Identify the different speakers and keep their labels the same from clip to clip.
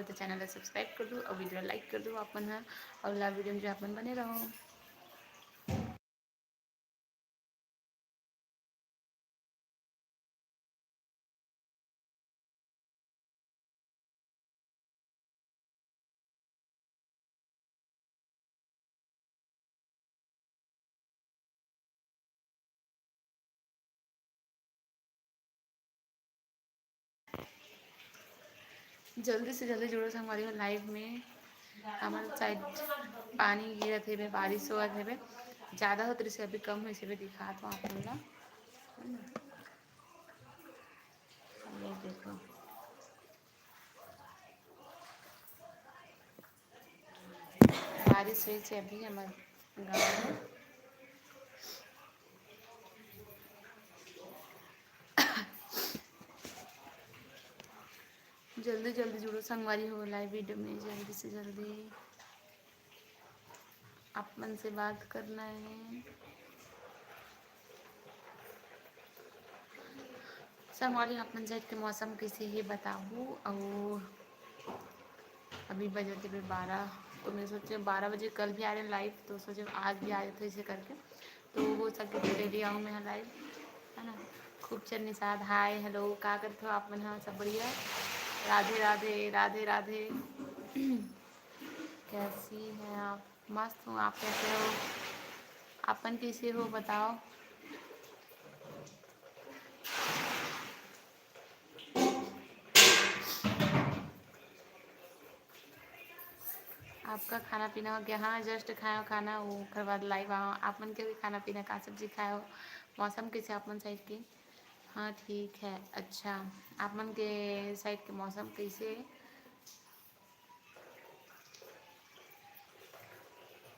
Speaker 1: हो तो channel subscribe कर दो और वीडियो लाइक कर दो अपन हाँ और अगला वीडियो में जो अपन बने रहो। जल्दी से जल्दी जुड़ो हमारी लाइव में। हमारे साइड पानी गिरत है, बारिश हुआ है, ज़्यादा हो तो इसे अभी कम है, इसे भी दिखा तो आप लोग ना। ये देखो बारिश हुई से अभी हमारे गाँव में। जल्दी जल्दी जुड़ो संगवारी हो लाइव वीडियो में, जल्दी से जल्दी अपन से बात करना है। संगवारी अपन साइड के मौसम कैसे है बताओ। और अभी बजे थे 12, तो मैं सोचे 12 बजे कल भी आ रहे हैं लाइव, तो सोचे आज भी आए थे इसे करके, तो हो सके तो डेली आऊँ मैं लाइव, है ना। खूब चल निषाद हाय हेलो, क्या करते हो आप मन? हाँ सब बढ़िया, राधे राधे राधे राधे। कैसी हैं आप? मस्त हूँ, आप कैसे हो? अपन कैसे हो बताओ। आपका खाना पीना हो गया? हाँ जस्ट खाया हो खाना, वो ओकर बाद लाइव आओ। आप मन के भी खाना पीना का सब्जी खाए हो? मौसम कैसे आप मन साइड की? हाँ ठीक है। अच्छा आप मन के साइड के मौसम कैसे है?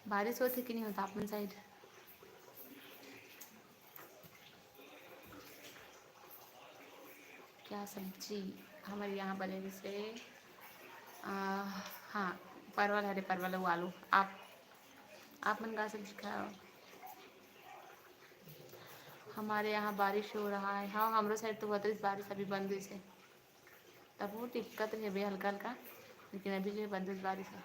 Speaker 1: बारिश होती कि नहीं होता आप मन साइड? क्या सब्जी? हमारे यहाँ बने जैसे हाँ परवल, हरे परवल वो आलू। आप मन का सब्जी खाओ? हमारे यहाँ बारिश हो रहा है। हाँ हमारे साइड तो बहुत बारिश अभी बंद हुई से, तब वो दिक्कत है भाई हल्का हल्का, लेकिन अभी जो है बंद हुई बारिश है।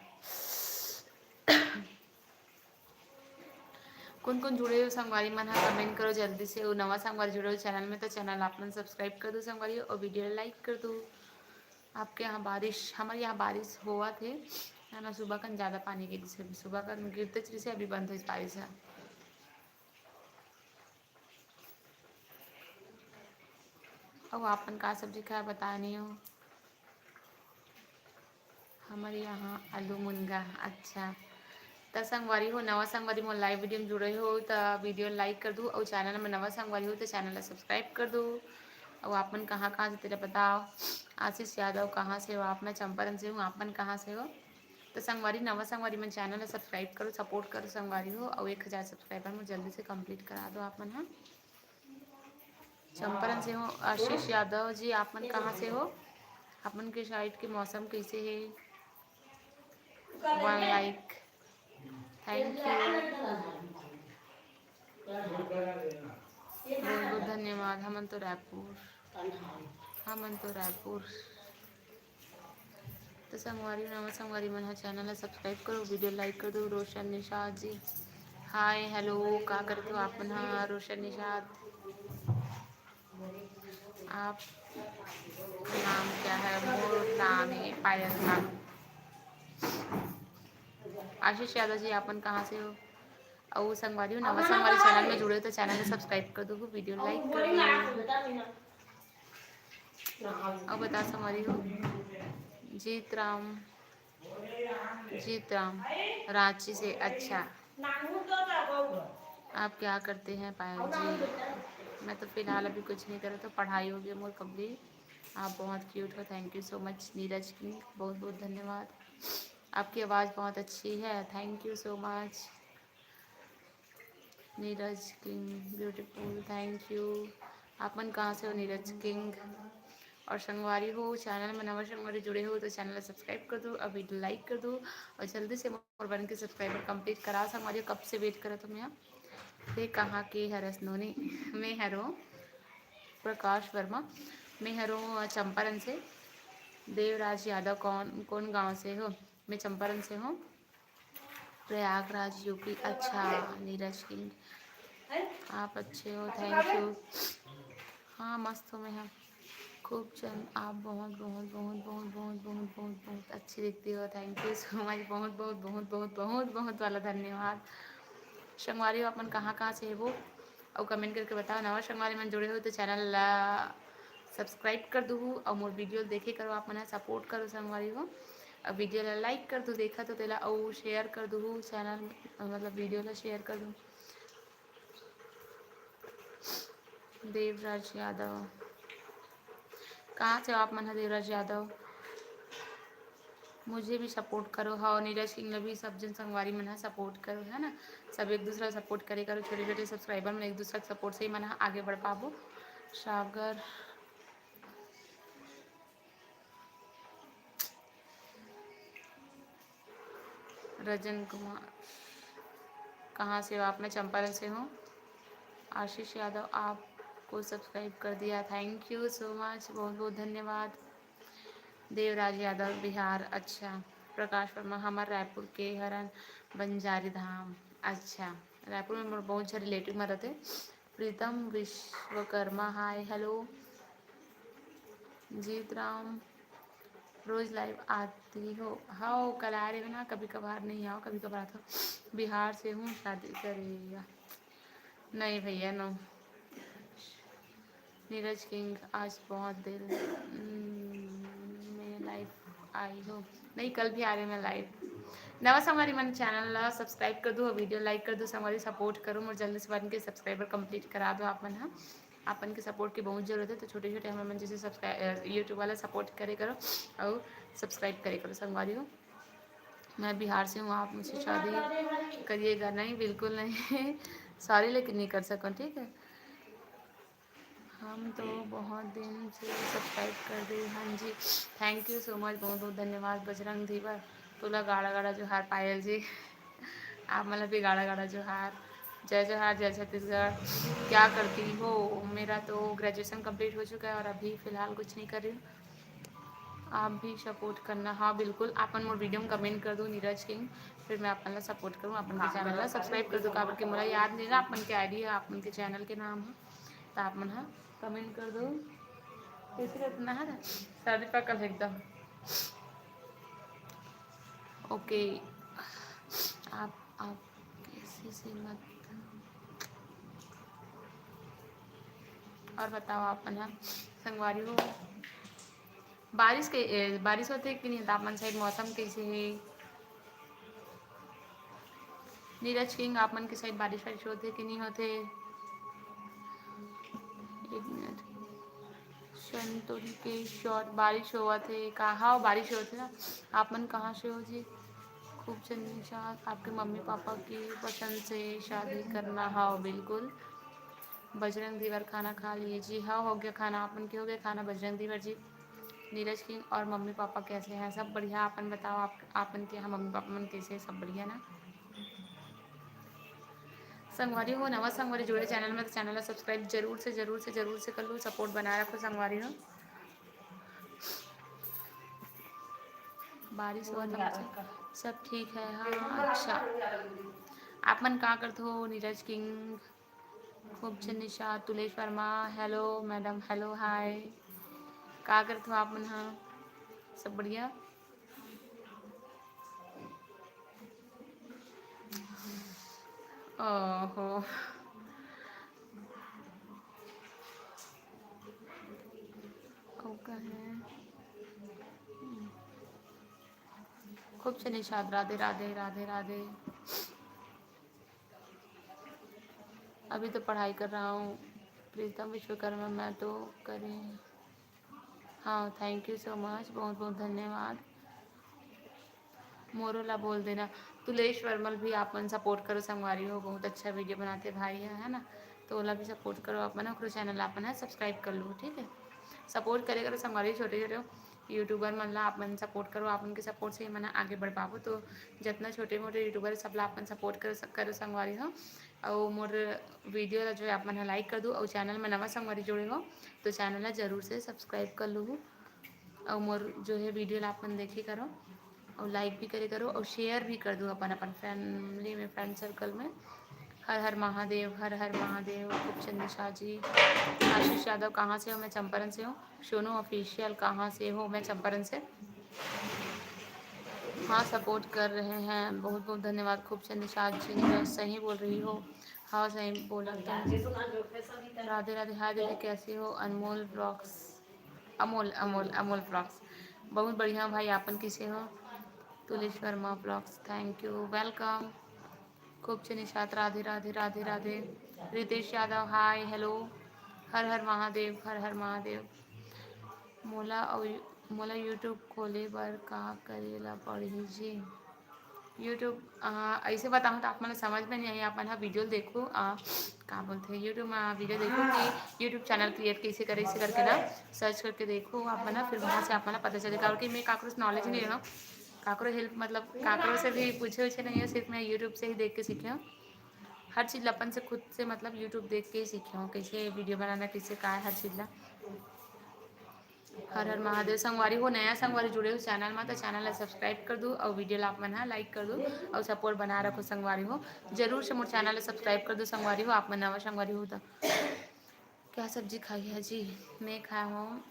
Speaker 1: कौन कौन जुड़े हो संगवारी मन? हाँ कमेंट करो जल्दी से। वो नवा संगवारी जुड़े हो चैनल में तो चैनल आप मन सब्सक्राइब कर दो संगवारी, और वीडियो लाइक कर दो। आपके यहाँ बारिश? हमारे यहाँ बारिश हुआ थे, है ना। सुबह का ज़्यादा पानी गिरी से, सुबह का गिरते चली से अभी बंद हुई बारिश है। और आपन का सब्जी खाया बता नहीं हो? हमारे यहाँ आलू मुनगा। अच्छा तो संगवारी हो नवा संगवारी मोर लाइव वीडियो में जुड़े हो तो वीडियो लाइक कर दो, और चैनल में नवा संगवारी हो तो चैनल सब्सक्राइब कर दो। और आप मन कहाँ कहाँ से तेरा बताओ। आशीष यादव कहाँ से हो आप? मैं चंपारण से हूँ, आप मन कहाँ से हो? तो संगवारी नवा संगवारी मन चैनल सब्सक्राइब करो, सपोर्ट करो संगवारी हो, और 1000 सब्सक्राइबर में जल्दी से कंप्लीट करा दो आप मन। हाँ चंपारण से हो आशीष यादव जी, आप मन कहाँ से हो? अपन के साइड के मौसम कैसे है? 1 लाइक, थैंक यू, बहुत बहुत धन्यवाद। हमन तो रायपुर, हमन तो रायपुर। तो संगवारी नवा संगवारी मन हा चैनल ला सब्सक्राइब करो, वीडियो लाइक कर दो। रोशन निषाद जी हाय हेलो, का करते हो आप मन? हाँ रोशन निषाद, आप नाम क्या है? मोर नाम है पायल खान। आशीष यादव जी आप मन कहाँ से हो? और संगवारी हो नवा संगवारी चैनल में जुड़े हो तो चैनल को सब्सक्राइब कर दो, वीडियो लाइक कर दो। और बता संगवारी हो? जीत राम, जीत राम रांची से। अच्छा आप क्या करते हैं पायल जी? मैं तो फिलहाल अभी कुछ नहीं कर रहा, तो पढ़ाई हो गई मोर कंप्लीट। आप बहुत क्यूट हो, thank you so much Neeraj की, बहुत बहुत धन्यवाद। आपकी आवाज़ बहुत अच्छी है, thank you so much Neeraj king, beautiful, thank you. आप मन कहाँ से हो नीरज किंग? और संगवारी हो चैनल में नवा संगवारी जुड़े हो तो चैनल सब्सक्राइब कर दो, अभी लाइक कर दो, और जल्दी से मोर बन के सब्सक्राइबर कंप्लीट करा। संगवारी कब से वेट करो तुम यहाँ थे? कहाँ के हरस नोनी? मैं हरो प्रकाश वर्मा, मैं हरो चंपारण से। देवराज यादव कौन कौन गांव से हो? मैं चंपारण से हूँ, प्रयागराज यूपी। अच्छा नीरज किंग, आप अच्छे हो, थैंक यू। हाँ मस्त हो मैं। हाँ खूब चंद, आप बहुत बहुत बहुत बहुत बहुत बहुत बहुत बहुत अच्छी दिखती हो, थैंक यू सो मच। बहुत बहुत बहुत बहुत बहुत बहुत वाला धन्यवाद। संगवारी हो अपन कहाँ कहाँ से है वो और कमेंट करके बताओ। नवा संगवारी मन जुड़े हो तो चैनल ला सब्सक्राइब कर दू और मोर वीडियो देखे करो, आप मन सपोर्ट करो संगवारी हो। अब वीडियो ला लाइक कर दू, देखा तो तेला और शेयर कर दू, चैनल मतलब वीडियो ला शेयर कर दू। देवराज यादव कहाँ से हो आप मन? देवराज यादव मुझे भी सपोर्ट करो। हाँ नीरज सिंह ने भी सब जन संगवारी मन सपोर्ट करो, है ना। सब एक दूसरा सपोर्ट करे करो, छोटे छोटे सब्सक्राइबर में एक दूसरा सपोर्ट से ही मन आगे बढ़ पाबो। सागर रजन कुमार कहाँ से हो आप? मैं चंपारण से हूँ। आशीष यादव आपको सब्सक्राइब कर दिया, थैंक यू सो मच, बहुत बहुत धन्यवाद। देवराज यादव बिहार। अच्छा प्रकाश वर्मा हमार रायपुर के हरन बंजारी धाम। अच्छा रायपुर में मोर बहुत सारे रिलेटिव में रहते। प्रीतम विश्वकर्मा हाय हेलो। जीत राम रोज लाइव आती हो? हाँ कल आ रहे हो ना, कभी कभार नहीं आओ, कभी कभार आता हूँ। बिहार से हूँ, शादी करेगा नहीं भैया नो। नीरज किंग आज बहुत देर में लाइव आई हो? नहीं कल भी आ रहे मैं लाइव। नवा संगवारी मन चैनल ला सब्सक्राइब कर दो और वीडियो लाइक कर दो संगवारी, सपोर्ट करो और जल्दी से बन के सब्सक्राइबर कंप्लीट करा दो आप मन। हाँ आपन के सपोर्ट की बहुत जरूरत है, तो छोटे छोटे हम मन जैसे सब्सक्राइब यूट्यूब वाला सपोर्ट करे करो और सब्सक्राइब करे करो संगवारी हो। मैं बिहार से हूँ, आप मुझसे शादी करिएगा? नहीं बिल्कुल नहीं सॉरी लेकिन नहीं कर सकूँ, ठीक है। हम तो बहुत दिन से सब्सक्राइब कर दे। हाँ जी थैंक यू सो मच, बहुत बहुत धन्यवाद। बजरंग धीवर तुला गाड़ा गाड़ा जोहार। पायल जी आप मतलब भी गाड़ा गाड़ा जोहार। जय जोहार, जय छत्तीसगढ़। क्या करती हो? मेरा तो ग्रेजुएशन कंप्लीट हो चुका है और अभी फ़िलहाल कुछ नहीं कर रही हूँ। आप भी सपोर्ट करना। हाँ बिल्कुल आपन मोर वीडियो में कमेंट कर दो नीरज किंग, फिर मैं अपन ला सपोर्ट करूँ, अपन के चैनल ला सब्सक्राइब कर दो। काबर के मोला याद नहीं ना अपन के आईडी है, अपन के चैनल के नाम है, तो आप मन कमेंट कर दो। कैसे रहना है शादी पकल एकदम ओके। आप किसी से मत। और बताओ आप मन संगवारी हो बारिश होते कि नहीं? तापमान साइड मौसम कैसे है? नीरज किंग आप मन के साइड बारिश वारिश होते कि नहीं होते? एक मिनट। संतोरी के शॉर्ट बारिश हुआ थे कहा बारिश होते ना। आप मन कहाँ से हो जी? खूब चंदनी शाद आपके मम्मी पापा की पसंद से शादी करना? हाँ बिल्कुल। बजरंग दीवर खाना खा लिए जी? हाँ हो गया खाना, आपन के हो गया खाना बजरंग दीवर जी? नीरज किंग और मम्मी पापा कैसे हैं? सब बढ़िया। आपन बताओ आप आपन के यहाँ मम्मी पापा मन कैसे हैं? सब बढ़िया ना? संगवारी हो नवा संगवारी जुड़े चैनल में, तो चैनल ला सब्सक्राइब जरूर से कर लो, सपोर्ट बनाए रखो संगवारी हो। बारिश हुआ था मुझे सब ठीक है। हाँ अच्छा आप मन कहाँ करते हो? नीरज किंग खूब Nisha Tulesh Verma hello madam hello hi. का करते हो आप मन? हाँ सब बढ़िया। ओहो का है खूब से निशाद राधे राधे राधे राधे। अभी तो पढ़ाई कर रहा हूँ। प्रीतम विश्वकर्मा मैं तो करें। हाँ थैंक यू सो मच, बहुत बहुत धन्यवाद। मोरोला बोल देना। तुलेश वर्मल भी आप मन सपोर्ट करो संगवारी हो, बहुत अच्छा वीडियो बनाते भाई है ना, तो ओला भी सपोर्ट करो आप मन, चैनल आप मन सब्सक्राइब कर लो, ठीक है। सपोर्ट करे करो संगवारी छोटे छोटे यूट्यूबर मन ला आप मन सपोर्ट करो, आप उनके सपोर्ट से ही मन आगे बढ़ पाबो। तो जितना छोटे मोटे यूट्यूबर सब ला आप मन सपोर्ट करो संगवारी हो। और मोर वीडियो ला जो है आप मन लाइक कर दो और चैनल में नवा संगवारी जुड़े हो तो चैनल ला जरूर से सब्सक्राइब कर लो। और मोर जो है वीडियो अपन देखे करो और लाइक भी करे करो और शेयर भी कर दो अपन अपन फैमिली में, फ्रेंड सर्कल में। हर हर महादेव, हर हर महादेव। खूबचंद शाह जी। आशीष यादव कहाँ से हो? मैं चंपारण से हूँ। सोनू ऑफिशियल कहाँ से हो? मैं चंपारण से। हाँ सपोर्ट कर रहे हैं, बहुत बहुत धन्यवाद। खूबचंद शाह जी सही बोल रही हो। हाँ सही बोला तुम। राधे राधे। हाय दीदी कैसी हो? Anmol blogs, Amol Amol Amol blogs. बहुत बढ़िया भाई, आपन किसे हो? Tulesh Verma blogs, thank you, welcome. Khubchand Nishat, Radhe Radhe Radhe Radhe. Ritesh Yadav hi hello. Har Har Mahadev, Har Har Mahadev. मोला और मोला यूट्यूब खोले बर का करेला पढ़ी जी? यूट्यूब ऐसे बताऊँ तो आप मैंने समझ में नहीं आई। अपन हाँ वीडियो देखो, क्या बोलते हैं, यूट्यूब में वीडियो देखो कि यूट्यूब चैनल क्रिएट कैसे करे, इसे करके ना सर्च करके देखो आप ना, फिर वहाँ से आप ना पता चलेगा। और कि मैं काकरो से नॉलेज नहीं है, काकरो हेल्प मतलब काकरो से भी पूछे उछे नहीं है, सिर्फ मैं यूट्यूब से ही देख के सीखे हूँ। हर चीज़ अपन से खुद से मतलब यूट्यूब देख के ही सीखे हूँ, कैसे वीडियो बनाना, कैसे का है, हर चीज़ ला। हर हर महादेव। संगवारी हो नया संगवारी जुड़े हो चैनल में तो चैनल ला सब्सक्राइब कर दो और वीडियो ला आप मन लाइक कर दो और सपोर्ट बना रखो। संगवारी हो जरूर से मोर चैनल ला सब्सक्राइब कर दो। संगवारी हो आप मन नवा संगवारी हो तो। क्या सब्जी खाई है जी? मैं खाया हूँ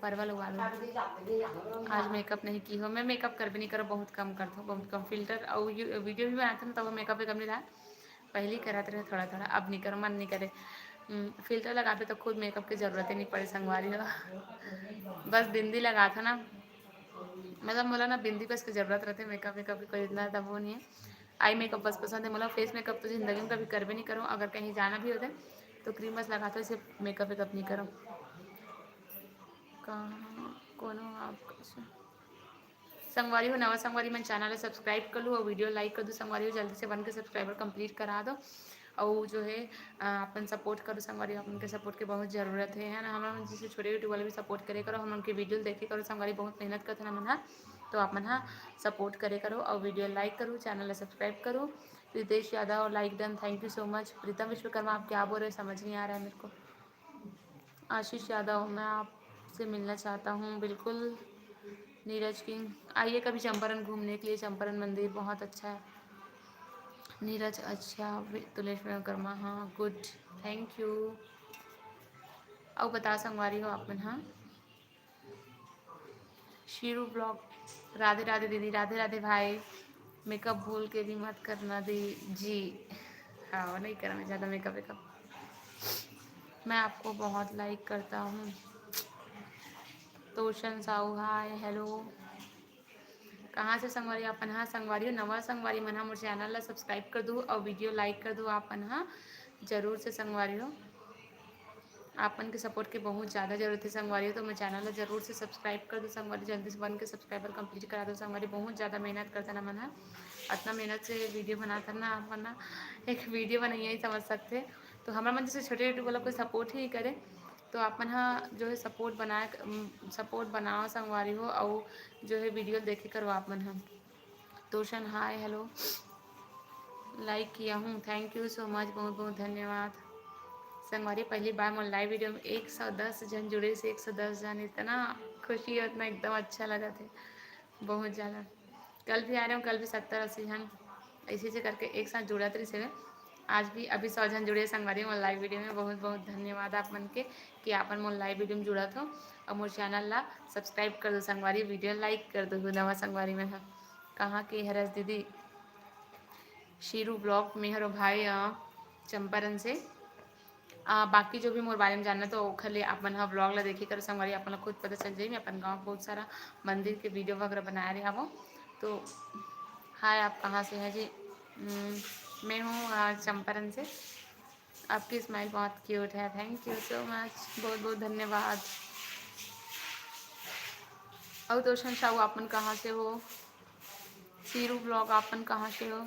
Speaker 1: परवल उबालो। आज मेकअप नहीं की हो? मैं मेकअप कर भी नहीं करो, बहुत कम करता हूँ, बहुत कम। फिल्टर और वीडियो भी बनाते ना तब मेकअप भी कम नहीं रहा। पहले ही कराते रहे थोड़ा थोड़ा, अब नहीं करो, मन नहीं करे। फिल्टर लगाते तो खुद मेकअप की ज़रूरत ही नहीं पड़े। संगवारी हो बस बिंदी लगा था ना, मतलब बोला ना बिंदी बस की ज़रूरत रहती है, मेकअप वेकअप की कोई इतना दब वो नहीं है। आई मेकअप बस पसंद है, मतलब फेस मेकअप तो ज़िंदगी में कभी कर भी नहीं करूँ। अगर कहीं जाना भी होता है तो क्रीम बस लगाते हो, सिर्फ मेकअप वेकअप नहीं करो। कहाँ कौन हो आप? संगवारी हो नवा संगवारी मैं चैनल सब्सक्राइब कर लूँ और वीडियो लाइक कर दूँ। संगवारी हो जल्दी से 1 के सब्सक्राइबर कंप्लीट करा दो और जो है अपन सपोर्ट करो। संगवारी अपन के सपोर्ट की बहुत ज़रूरत है ना। हम जैसे छोटे यूट्यूब वाले भी सपोर्ट करे करो, हम उनके वीडियो देखे करो। संगवारी बहुत मेहनत करते ना मन, तो आप मन सपोर्ट करे करो और वीडियो लाइक करो, चैनल सब्सक्राइब करो। Ritesh Yadav like done, thank you so much. Pritam Vishwakarma आप क्या बोल रहे हैं समझ नहीं आ रहा है मेरे को। आशीष यादव मैं आपसे मिलना चाहता हूँ, बिल्कुल। नीरज किंग आइए कभी चंपारण घूमने के लिए, चंपारण मंदिर बहुत अच्छा है। नीरज अच्छा। तुलेश विश्वकर्मा हाँ गुड, थैंक यू। और बता संगवारी हो आप मन हाँ। शीरू ब्लॉग राधे राधे दीदी, राधे राधे भाई। मेकअप भूल के भी मत करना दी जी। हाँ वो नहीं करना ज़्यादा मेकअप वेकअप। मैं आपको बहुत लाइक करता हूँ। तोशन साहू हाय हेलो। कहाँ से संगवारी आपन हाँ? संगवारी हो नवा संगवारी मन हाँ मोर चैनल ला सब्सक्राइब कर दो और वीडियो लाइक कर दो आपन हाँ, जरूर से संगवारी हो। आपन के सपोर्ट की बहुत ज़्यादा जरूरत है संगवारी हो, तो मैं चैनल ला जरूर से सब्सक्राइब कर दो। संगवारी जल्दी से 1 के सब्सक्राइबर कंप्लीट करा दो। संगवारी बहुत ज़्यादा मेहनत करता ना मन, इतना मेहनत से वीडियो बनाता ना अपन ना, एक वीडियो बनाइए ही समझ सकते। तो हमारा मन जैसे छोटे यूट्यूब वाला कोई सपोर्ट ही नहीं करे, तो अपन हाँ जो है सपोर्ट बनाए, सपोर्ट बनाओ संगवारी हो और जो है वीडियो देखे करो आप मन हाँ। तोशन हाय हेलो, लाइक किया हूँ, थैंक यू सो मच, बहुत बहुत धन्यवाद। संगवारी पहली बार मोर लाइव वीडियो में 110 जन जुड़े से 110 जन, इतना खुशी है, इतना एकदम अच्छा लगा थे बहुत ज़्यादा। कल भी आ रहे हूँ, कल भी 70-80 जन ऐसे ऐसे करके एक साथ जुड़ा थे से। आज भी अभी 100 जन जुड़े संगवारी मोर लाइव वीडियो में। बहुत बहुत धन्यवाद आप मन के कि आपन मोर लाइव वीडियो में जुड़ा था और मोर चैनल ला सब्सक्राइब कर दो। संगवारी वीडियो लाइक कर दो नवा संगवारी में। कहाँ की हरस दीदी? शीरू ब्लॉग में हरो भाई चंपारण से। बाकी जो भी मोर बारे में जानना तो खाली अपन हाँ ब्लॉग ला देखी कर संगवारी, अपन ला खुद पता चल जाए। अपन गाँव बहुत सारा मंदिर के वीडियो वगैरह बना रहे हैं वो तो। हाय आप कहाँ से हैं जी? मैं हूँ चंपारण से। आपकी स्माइल बहुत क्यूट है, थैंक यू सो मच, बहुत बहुत धन्यवाद। और तोशन साहू आपन कहाँ से हो? सीरू ब्लॉग आपन कहाँ से हो?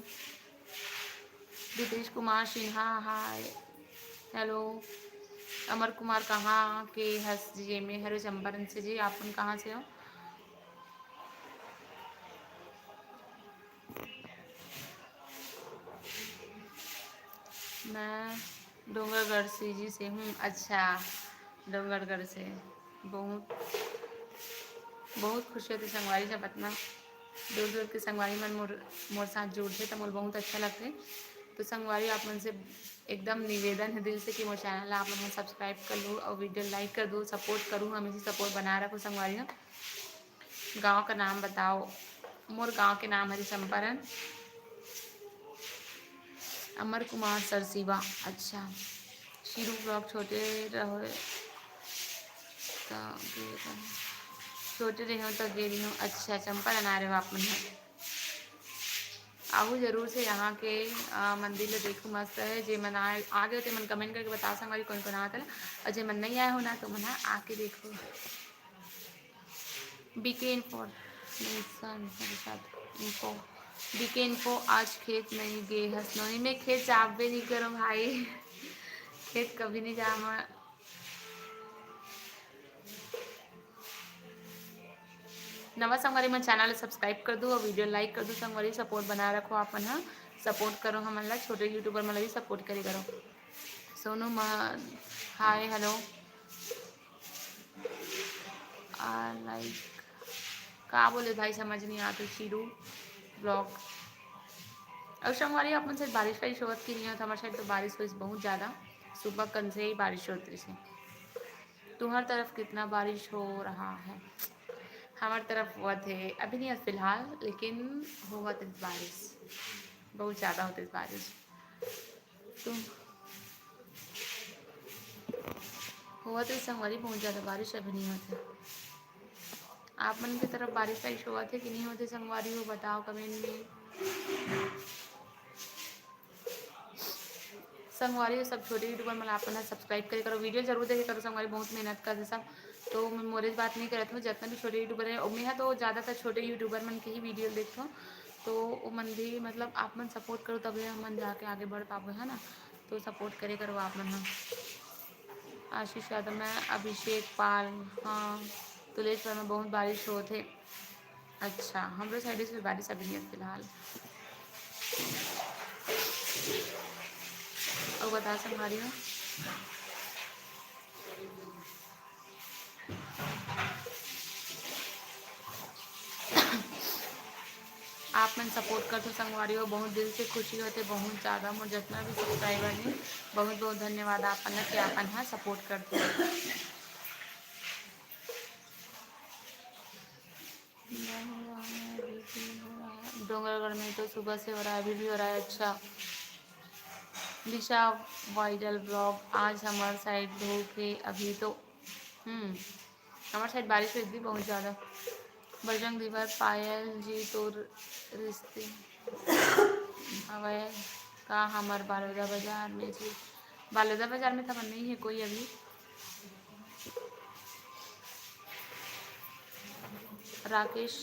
Speaker 1: Ritesh Kumar Sinha hi hello. अमर कुमार कहाँ के हंस जी? मैं हरो चंपारण से जी, आपन कहाँ से हो? मैं डोंगरगढ़ से जी से हूँ। अच्छा डोंगरगढ़ से बहुत बहुत खुशी होती संगवारी जब इतना दूर दूर के संगवारी मन मोर साथ जुड़ते तो मोर बहुत अच्छा लगते। तो संगवारी आप मन से एकदम निवेदन है दिल से कि मोर चैनल आप मन सब्सक्राइब कर लो और वीडियो लाइक कर दो, सपोर्ट करूँ, हमेशा सपोर्ट बना रखो संगवारी। गांव का नाम बताओ। मोर गांव के नाम है चंपारण। अमर कुमार सरसीवा। अच्छा, शीरू ब्लॉग छोटे रहो तो छोटे रही हूँ तो गे रही हूँ। अच्छा, चंपारण आ रहे हो आप मन। आहू जरूर से यहाँ के मंदिर ले देखो, मस्त है। जे मन आ गए थे मन कमेंट करके बता संगवारी कौन कौन आता है, और जे मन नहीं आए हो ना तो मन आके देखो। BK info info BK info आज खेत नहीं गए हसनोनी में खेत जाबे नहीं करो भाई। खेत कभी नहीं जा। नवा संगवारी मन चैनल सब्सक्राइब कर दो और वीडियो लाइक कर दो संगवारी, सपोर्ट बना रखो अपन। हाँ, सपोर्ट करो हमन ला, छोटे यूट्यूबर मन भी सपोर्ट करे करो। सोनू हाय हेलो लाइक का बोले भाई समझ नहीं आता। शीरू ब्लॉग और संगवारी अपन से बारिश वारिश होत की नहीं होता हमारे साइड तो बारिश हुई बहुत ज़्यादा। सुबह कल से ही बारिश होती थी। तुम्हारी तरफ कितना बारिश हो रहा है? हमारी तरफ हुआ थे अभी नहीं फिलहाल, लेकिन हुआ थे बारिश, बहुत ज़्यादा होती बारिश। तुम हुआ तो संगवारी बहुत ज़्यादा बारिश अभी नहीं होती। आप मन की तरफ बारिश वारिश हुआ थे कि नहीं होते संगवारी हो बताओ कमेंट में। संगवारी सब छोटे यूट्यूबर मतलब अपना सब्सक्राइब करे करो, वीडियो जरूर देखे करो संगवारी, बहुत मेहनत कर सब। तो मैं मोरे बात नहीं करती हूँ, जितना भी छोटे यूट्यूबर है और मैं तो ज़्यादातर छोटे यूट्यूबर मन के ही वीडियो देखता हूँ। तो वो मन भी मतलब आप मन सपोर्ट करो तभी हम मन जाके आगे बढ़ पाओगे, है ना। तो सपोर्ट करे करो आप मन। आशीष यादव, मैं अभिषेक पाल। हाँ, तुलेश्वर में बहुत बारिश हो थे। अच्छा, हमारे साइड से बारिश अभी नहीं है फिलहाल। और बता संभारी हो। आप मन सपोर्ट करते संगवारी हो, बहुत दिल से खुशी होते बहुत ज़्यादा। मुझे जितना भी सब्सक्राइबर हैं बहुत बहुत धन्यवाद आपन कि आपन हाँ सपोर्ट करते हो। डोंगरगढ़ में तो सुबह से हो रहा है, अभी भी हो रहा है। अच्छा, दिशा वाइडल ब्लॉग, आज हमारे साइड धूप है अभी तो। हमारे साइड बारिश हुई थी बहुत ज़्यादा। बजरंग दीवार पायल जी तो रिश्ते हवे का हमार बालोदा बाजार में जी। बालोदा बाजार में तो नहीं है कोई अभी। राकेश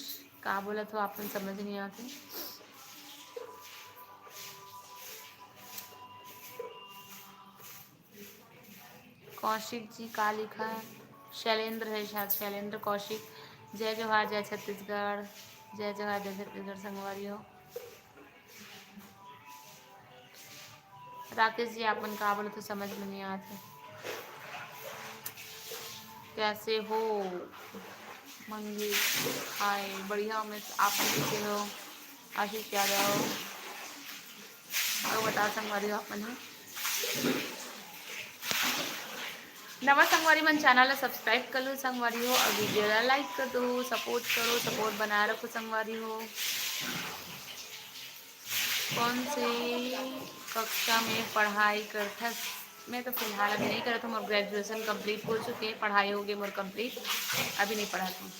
Speaker 1: का बोला तो आपको समझ नहीं आते। कौशिक जी का लिखा है? शैलेंद्र है शायद, शैलेंद्र कौशिक। जय जोहार जय छत्तीसगढ़, जय जोहार जय छत्तीसगढ़ संगवारी हो। राकेश जी आप मन का बोले तो समझ में नहीं आते। कैसे हो मंगी? हाय बढ़िया, मैं आप कैसे हो? आशीष यादव और बता संगवारी हो अपन है। नवा संगवारी मन चैनल सब्सक्राइब कर लो संगवारी हो और वीडियो ला लाइक कर दो, सपोर्ट करो, सपोर्ट बना रखो संगवारी हो। कौन सी कक्षा में पढ़ाई करता? मैं तो फिलहाल अभी नहीं करता हूँ, ग्रेजुएशन कंप्लीट हो चुके हैं, पढ़ाई हो गई मोर कंप्लीट, अभी नहीं पढ़ाती हूँ।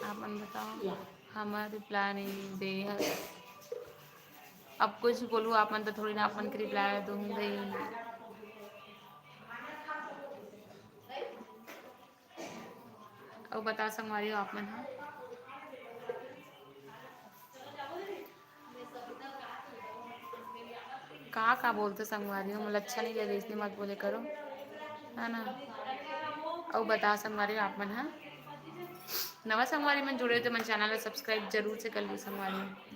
Speaker 1: आप मन बताओ। हमारे प्लानिंग दे है। अब कुछ बोलूँ आप मन तो थोड़ी ना अपन के रिप्लाई दूंगी। और बता संगवारी हो आप मन। हाँ, का बोलते संगवारी हो, मतलब अच्छा नहीं लगे इसलिए मत बोले करो, है ना। और बता संगवारी हो आप मन। हाँ, नवा संगवारी मन जुड़े तो मन चैनल सब्सक्राइब जरूर से कर लो संगवारी।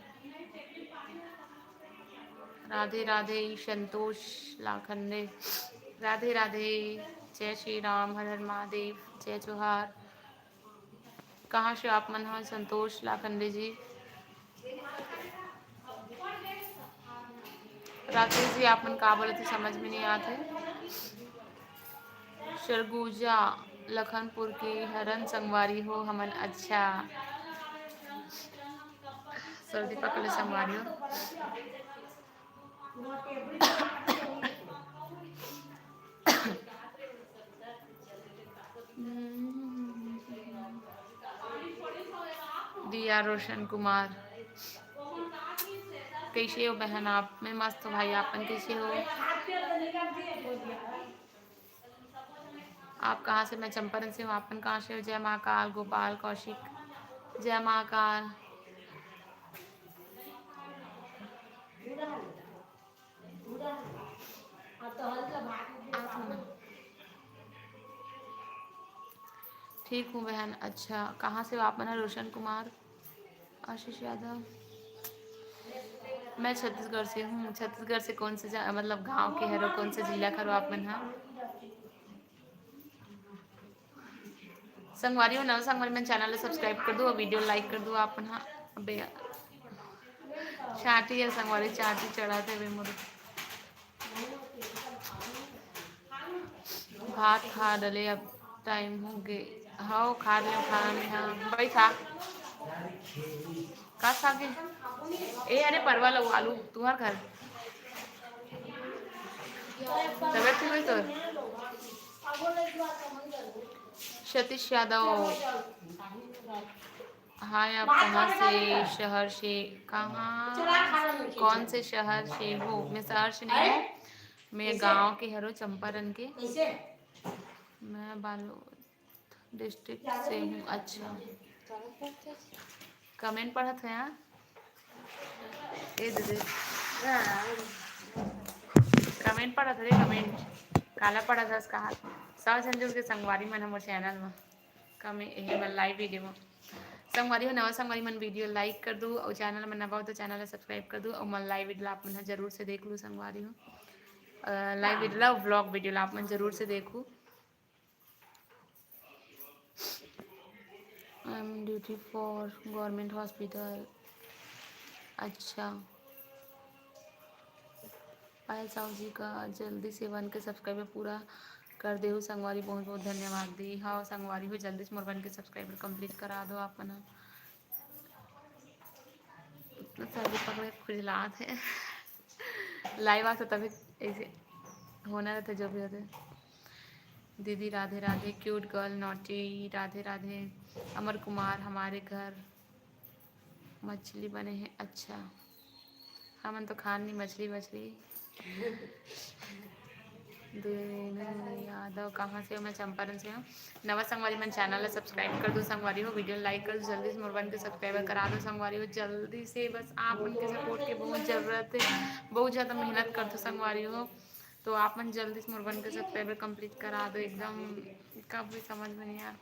Speaker 1: राधे राधे संतोष लाखंडे। राधे राधे। जय श्री राम, हर हर महादेव, जय जोहार। कहाँ से आप मन हो? संतोष लाखंडे जी। राकेश जी आप मन का बोले थे समझ में नहीं आते। सरगुजा लखनपुर की हरन संगवारी हो हमन। अच्छा, सर्दी पकड़े संगवारी हो। दिया रोशन कुमार, कैसे हो बहन आप? मैं मस्त हूँ भाई, आपन कैसे हो? आप कहाँ से? मैं चंपारण से हूँ। आपन कहाँ से हो? जय महाकाल। गोपाल कौशिक, जय महाकाल। ठीक हूँ बहन। अच्छा, कहाँ से हो आप? मना रोशन कुमार, आशीष यादव। मैं छत्तीसगढ़ से हूँ। छत्तीसगढ़ से कौन से मतलब गांव के हरो, कौन से जिला खरो आप मन? हाँ, संगवारी हो नव संगवारी मन चैनल सब्सक्राइब कर दो और वीडियो लाइक कर दो आप मन। हाँ, अबे चाटी है संगवारी, चाटी चढ़ाते हुए मोर भात खा डले। अब टाइम हो गए। हाँ खा ले, खाना में। हाँ बैठा का सागे ए अरे परवल और आलू तुम्हार घर तबियत ठीक हुई तो? सतीश यादव, हाय आप कहाँ से? शहर से? कहाँ, कौन से शहर से हो? मैं शहर से नहीं हूँ, मैं गांव के हरो, चंपारण के। मैं बालोद डिस्ट्रिक्ट से हूँ। अच्छा, कमेंट पढ़त है यहाँ ए दीदी, कमेंट पढ़त रे, कमेंट काला पढ़त हस कहा सब संजोग के संगवारी मन हमर चैनल में कमेंट ए मन लाइव वीडियो में संगवारी हो नवा संगवारी मन वीडियो लाइक कर दो और चैनल में नवा हो तो चैनल ला सब्सक्राइब कर दो और मन लाइव वीडियो आप मन जरूर से देख लो संगवारी हो। लाइव वीडियो ला व्लॉग वीडियो ला आप मन जरूर से देखो। I am duty for government hospital. अच्छा, पायल साहू जी का जल्दी से 1 के सब्सक्राइबर पूरा कर दे हो संगवारी, बहुत बहुत धन्यवाद दी। हाँ संगवारी हो जल्दी से मोर 1 के सब्सक्राइबर कंप्लीट करा दो आप मन। सर्दी पकड़े खुजलात है लाइव आ तो तभी ऐसे होना रहता जो भी होते। दीदी Radhe Radhe, cute girl naughty, Radhe Radhe. Amar Kumar, हमारे घर मछली बने हैं। अच्छा, हमन तो खान नहीं मछली वछली। यादव, कहाँ से हो? मैं चंपारण से हूँ। नवा संगवारी मन चैनल ला सब्सक्राइब कर दो संगवारी हो, वीडियो लाइक कर दो, जल्दी से मोर 1 के सब्सक्राइबर करा दो संगवारी हो जल्दी से। बस आप उनके सपोर्ट की बहुत ज़रूरत है, बहुत ज़्यादा मेहनत कर दो संगवारी हो, तो आप मन जल्दी से मोर 1 के सब्सक्राइबर कंप्लीट करा दो एकदम। कब भी समझ में नहीं यार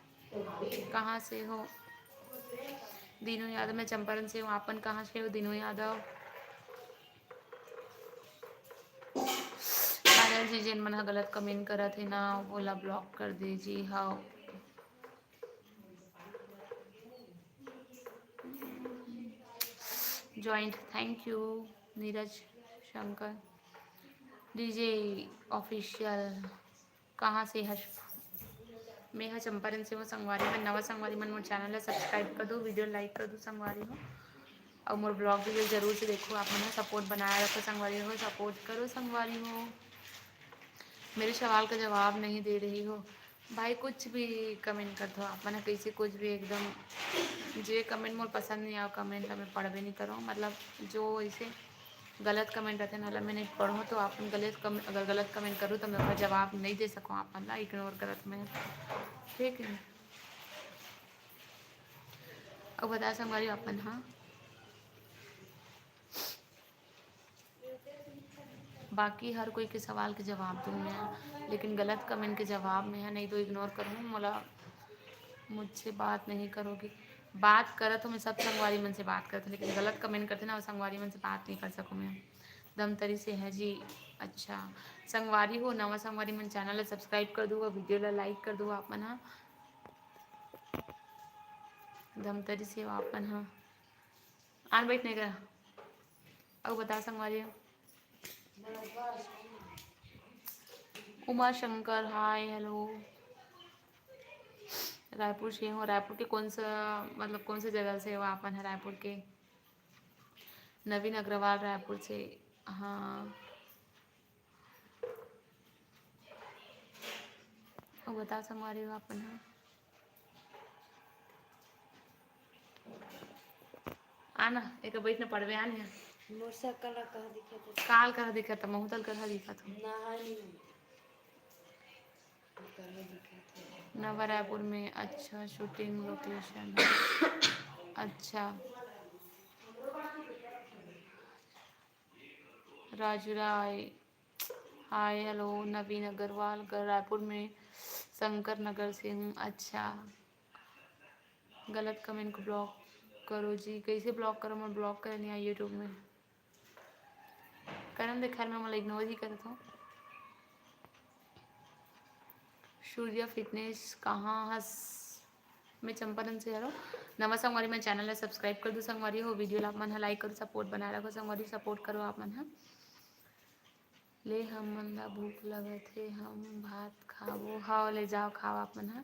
Speaker 1: कहाँ से हो? दीनू यादव, मैं चंपारण से हूँ। आपन कहाँ से हो? दीनू यादव। पायल जी जिन मन गलत कमेंट करत है ना ओला ब्लॉक कर दीजिए। हाँ joint, thank you Neeraj Shankar. DJ official, कहाँ से? हर्ष, मैं हाँ चंपारण से हूँ। संगवारी में नवा संगवारी मन मोर चैनल ला सब्सक्राइब कर दो, वीडियो लाइक कर दो संगवारी हो और मोर ब्लॉग वीडियो जरूर से देखो। आप मन सपोर्ट बनाए रखो संगवारी हो, सपोर्ट करो संगवारी हो। मेरे सवाल का जवाब नहीं दे रही हो भाई, कुछ भी कमेंट कर दो आप मन कैसे, कुछ भी एकदम जे कमेंट मोर पसंद नहीं आओ कमेंट ला मैं पढ़बे नहीं करो। मतलब जो ऐसे गलत कमेंट रहते ना मैं नहीं पढ़ूँ, तो आप गलत कमेंट, अगर गलत कमेंट करूँ तो मैं उसका जवाब नहीं दे सकूँ, आप मतलब इग्नोर करत मैं, ठीक है। अब बता संगवारी अपन। हाँ बाकी हर कोई के सवाल के जवाब दूँ मैं, लेकिन गलत कमेंट के जवाब में है नहीं तो इग्नोर करूँ। मतलब मुझसे बात नहीं करोगी, बात करा तो मैं सब संगवारी मन से बात करते, लेकिन गलत कमेंट करते ना वो संगवारी मन से बात नहीं कर सकूँ मैं। दमतरी से है जी। अच्छा संगवारी हो नवा संगवारी मन चैनल ला सब्सक्राइब कर दो वीडियो ला लाइक कर दो आप मन ह धमतरी से आप मन ह आन बैठ नहीं करा अब बता संगवारी हो उमा शंकर हाय हेलो रायपुर से हो रायपुर के कौन सा मतलब कौन सा जगह से हो आप मन है रायपुर के नवीन अग्रवाल रायपुर से हाँ अब बता संगवारी हो आप मन ह आना एक बैठने पड़वे आने काल कहा दिखा था महूतल कहा दिखा था नवा रायपुर में अच्छा शूटिंग लोकेशन अच्छा राजू राय हाय हेलो नवीन अग्रवाल रायपुर में शंकर नगर से हूँ अच्छा गलत कमेंट को ब्लॉक करो जी कैसे ब्लॉक करो मैं ब्लॉक कर नहीं आई यूट्यूब में करम दे खैर मैं मतलब इग्नोर ही करता हूँ सूर्या फिटनेस कहाँ हंस मैं चंपारण से हरो नवा संगवारी मैं चैनल है सब्सक्राइब कर दो संगवारी हो वीडियो ला आप मन लाइक करो सपोर्ट बनाए रखो संगवारी सपोर्ट करो आप मन ले हम मन ला भूख लगत हे हम भात खाबो हाँ ले जाओ खाओ आप मन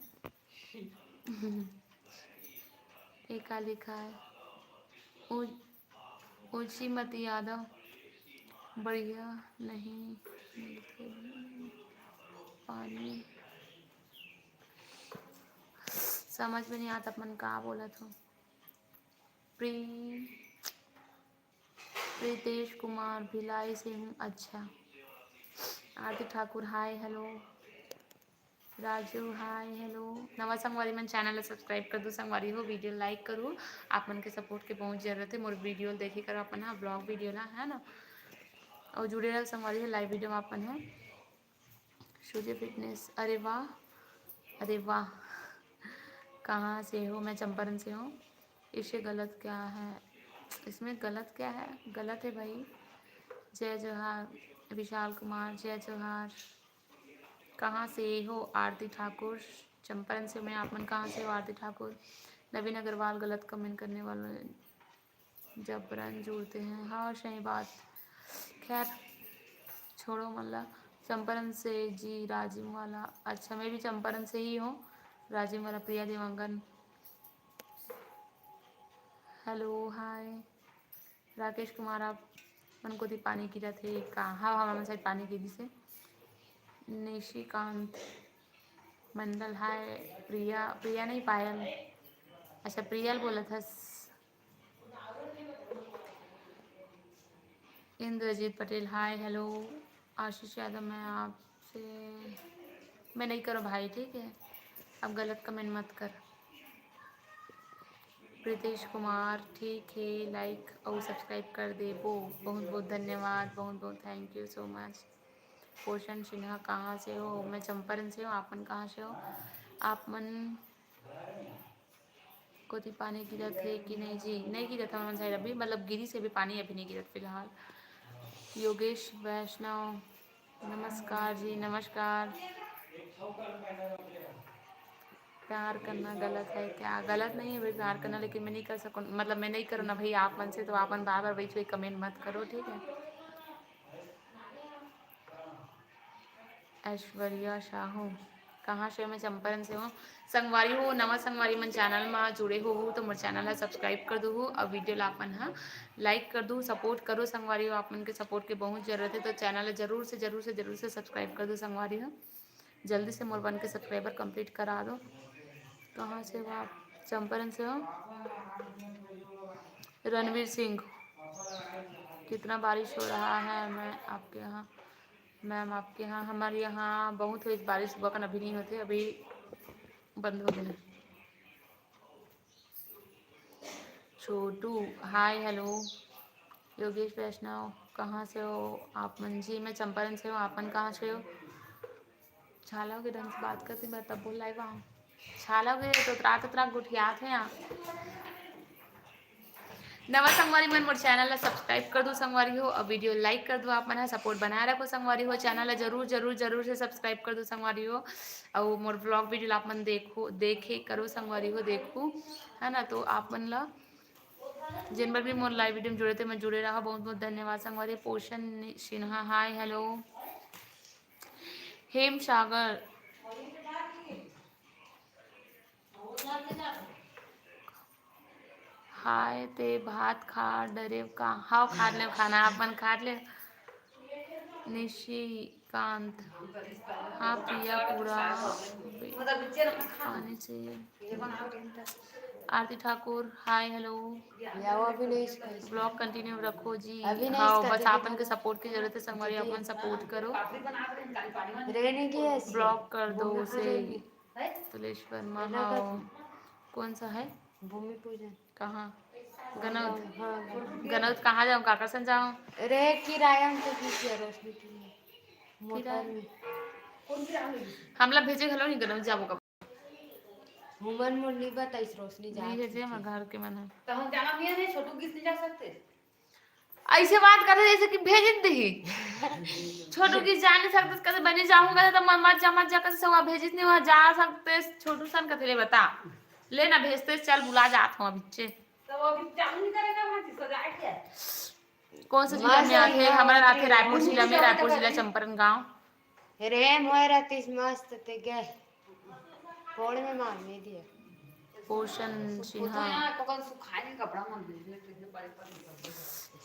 Speaker 1: एक लिखा है ऊंची मत यादव बढ़िया नहीं मिलते पानी समझ में नहीं आता अपन कहाँ बोला था प्री प्रीतेश कुमार भिलाई से हूँ अच्छा Arti Thakur hi hello Raju hi hello नवा संगवारी मन चैनल ला सब्सक्राइब कर दो संगवारी हो वीडियो लाइक करो आप मन के सपोर्ट के बहुत जरूरत है मोर वीडियो देखी करो अपन हाँ ब्लॉग वीडियो ला है ना और जुड़े रहो संगवारी है लाइव वीडियो में अपन है सूर्य फिटनेस अरे वाह कहाँ से हो मैं चंपारण से हूँ इसे गलत क्या है इसमें गलत क्या है गलत है भाई जय जोहार विशाल कुमार जय जोहार कहाँ से हो आरती ठाकुर चंपारण से मैं आप मन कहाँ से हो आरती ठाकुर नवीन अग्रवाल गलत कमेंट करने वाले जबरन जुड़ते हैं हाँ सही बात खैर छोड़ो मल्ला चंपारण से जी राजीव वाला अच्छा मैं भी चंपारण से ही हूँ राजीव वाला प्रिया देवांगन हेलो हाय राकेश कुमार आप मन को दी पानी गिरा थे कहाँ हाँ हमारे साइड पानी गिरी से निशिकांत मंडल हाय प्रिया प्रिया नहीं पायल अच्छा प्रियल बोला था इंद्रजीत पटेल हाय हेलो आशीष यादव मैं आपसे मैं नहीं करो भाई ठीक है अब गलत कमेंट मत कर प्रीतेश कुमार ठीक है लाइक और सब्सक्राइब कर दे वो बहुत बहुत धन्यवाद बहुत बहुत थैंक यू सो मच पोषण सिन्हा कहाँ से हो मैं चंपारण से हूँ आप मन कहाँ से हो आप मन को भी पानी गिरा थे कि नहीं जी नहीं गिरा था मन साइड अभी मतलब गिरी से भी पानी अभी नहीं गिरा फिलहाल योगेश वैष्णव नमस्कार जी नमस्कार प्यार करना गलत है क्या गलत नहीं है भाई प्यार करना लेकिन मैं नहीं कर सकूँ मतलब मैं नहीं करूँ ना भाई आप मन से तो आप मन बार बार वही कोई कमेंट मत करो ठीक है ऐश्वर्या साहू कहाँ से मैं चंपारण से हूँ संगवारी हो नवा संगवारी मन चैनल में जुड़े हो तो मोर चैनल है सब्सक्राइब कर दो और वीडियो ला अपन हाँ लाइक कर दो सपोर्ट करो संगवारी हो आप मन के सपोर्ट की बहुत जरूरत है तो चैनल जरूर से सब्सक्राइब कर दो संगवारी हो जल्दी से मोर 1 के सब्सक्राइबर कंप्लीट करा दो कहाँ से हो आप चंपारण से हो रणवीर सिंह कितना बारिश हो रहा है मैं आपके यहाँ मैम आपके यहाँ हमारे यहाँ बहुत हुई बारिश सुबह का अभी नहीं होते अभी बंद हो गए छोटू हाय हेलो योगेश वैष्णव कहाँ से हो आप मन जी मैं चंपारण से हूँ आप मन कहाँ से हो छालाओ के ढंग से बात करती मैं तब बोल रहा हूँ छालाओ के तो त्रात गुठियात है यहाँ नवा संगवारी मन मोर चैनल ला सब्सक्राइब कर दो संगवारी हो और वीडियो लाइक कर दो। आप मन सपोर्ट बनाए रखो संगवारी हो। चैनल ला जरूर जरूर जरूर से सब्सक्राइब कर दो संगवारी हो। और मोर ब्लॉग वीडियो आप मन देखो देखे करो संगवारी हो देखो है ना। तो आप मन ला जिन बार भी मोर लाइव वीडियो में जुड़े थे मैं जुड़े रहा। बहुत बहुत धन्यवाद संगवारी। पोषण सिन्हा हाय हेलो। हेम सागर हाय ते भात खा डरे का हाव खा ले खाना अपन खा ले। निशिकांत हाँ पिया पूरा पानी चाहिए। Arti Thakur hi hello. Blog continue रखो जी। हाँ बस आपन के सपोर्ट की जरूरत है संगवारी। अपन सपोर्ट करो ब्लॉग कर दो उसे। तुलेश वर्मा हाँ कौन सा है भूमि पूजन कहाँ गनौत गनौत कहाँ जाऊँ काका सन जाऊँ रे किराया तो रोशनी मोटर में हमला भेजे घलो नहीं गनौत जाबो कब हुमन मुरली बताइस रोशनी जा नहीं भेजे हम घर के मन है तो हम जाना नहीं है छोटू किस नहीं जा सकते ऐसे बात करे जैसे कि भेज दी छोटू की जा नहीं सकते कैसे बने जाऊंगा तो मत जा कैसे वहाँ भेजित नहीं वहाँ जा सकते छोटू सन कथे ले बता लेना भेजते चल बुला जात हूँ अभी तो अभी चालू नहीं करेगा वहाँ से सजाए क्या कौन सा जिला में आते हैं हमारा आते रायपुर जिला में रायपुर जिला चंपारण गांव रे मोरा तीस मस्त ते गए कोण में मार में दिया पोषण सिन्हा सुखाने कपड़ा मन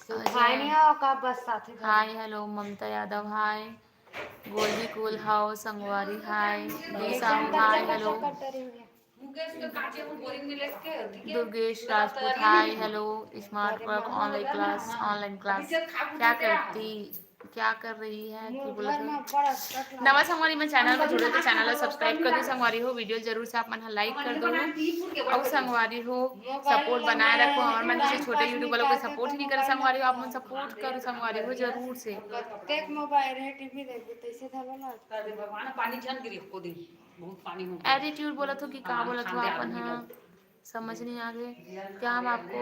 Speaker 1: सुखाने का बस साथे hi hello Mamta Yadav hi Goldy cool how संगवारी hi Disha hi hello Durgesh Rajput hi hello smart work online class क्या कर रही है कि बोला नवा संगवारी में चैनल में जुड़े तो चैनल को सब्सक्राइब कर दो संगवारी हो। वीडियो जरूर से आप मन लाइक कर दो और संगवारी हो सपोर्ट बनाए रखो। और मन से छोटे यूट्यूब वालों को सपोर्ट ही नहीं करे संगवारी हो आप मन सपोर्ट करो संगवारी हो जरूर से। देख मोबाइल है टीवी देख तैसे थाला ना कर भगवान पानी छन गिरी को दिन बहुत पानी हो एटीट्यूड बोला तो कि कहाँ बोला तो अपन हाँ समझ नहीं आ गए क्या हम आपको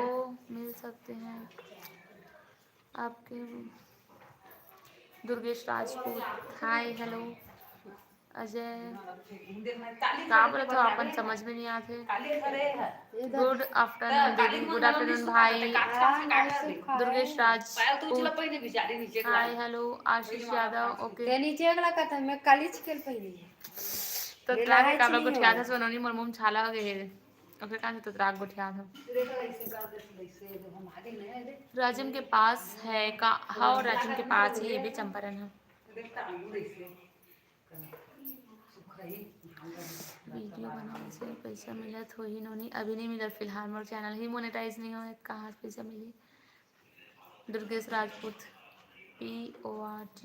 Speaker 1: मिल सकते हैं आपके दुर्गेश राजपूत हाय हेलो अजय कहाँ बोला तो अपन समझ में नहीं आते। गुड आफ्टरनून दीदी गुड आफ्टरनून भाई दुर्गेश राजपूत हाय हेलो आशीष यादव ओके नीचे अगला कथा मैं कालीच खेल पहली तो त्राग का लोग ठिया था सोनोनी मोर मुंह छाला हो गए ओके कहां से तो त्राग को ठिया था राजिम के पास है का हाँ राजिम के पास ही ये भी चंपारण है। वीडियो बनाने से पैसा मिला तो ही नहीं अभी नहीं मिला फिलहाल मोर चैनल ही मोनेटाइज नहीं हो कहाँ पैसा मिली। Durgesh Rajput PORT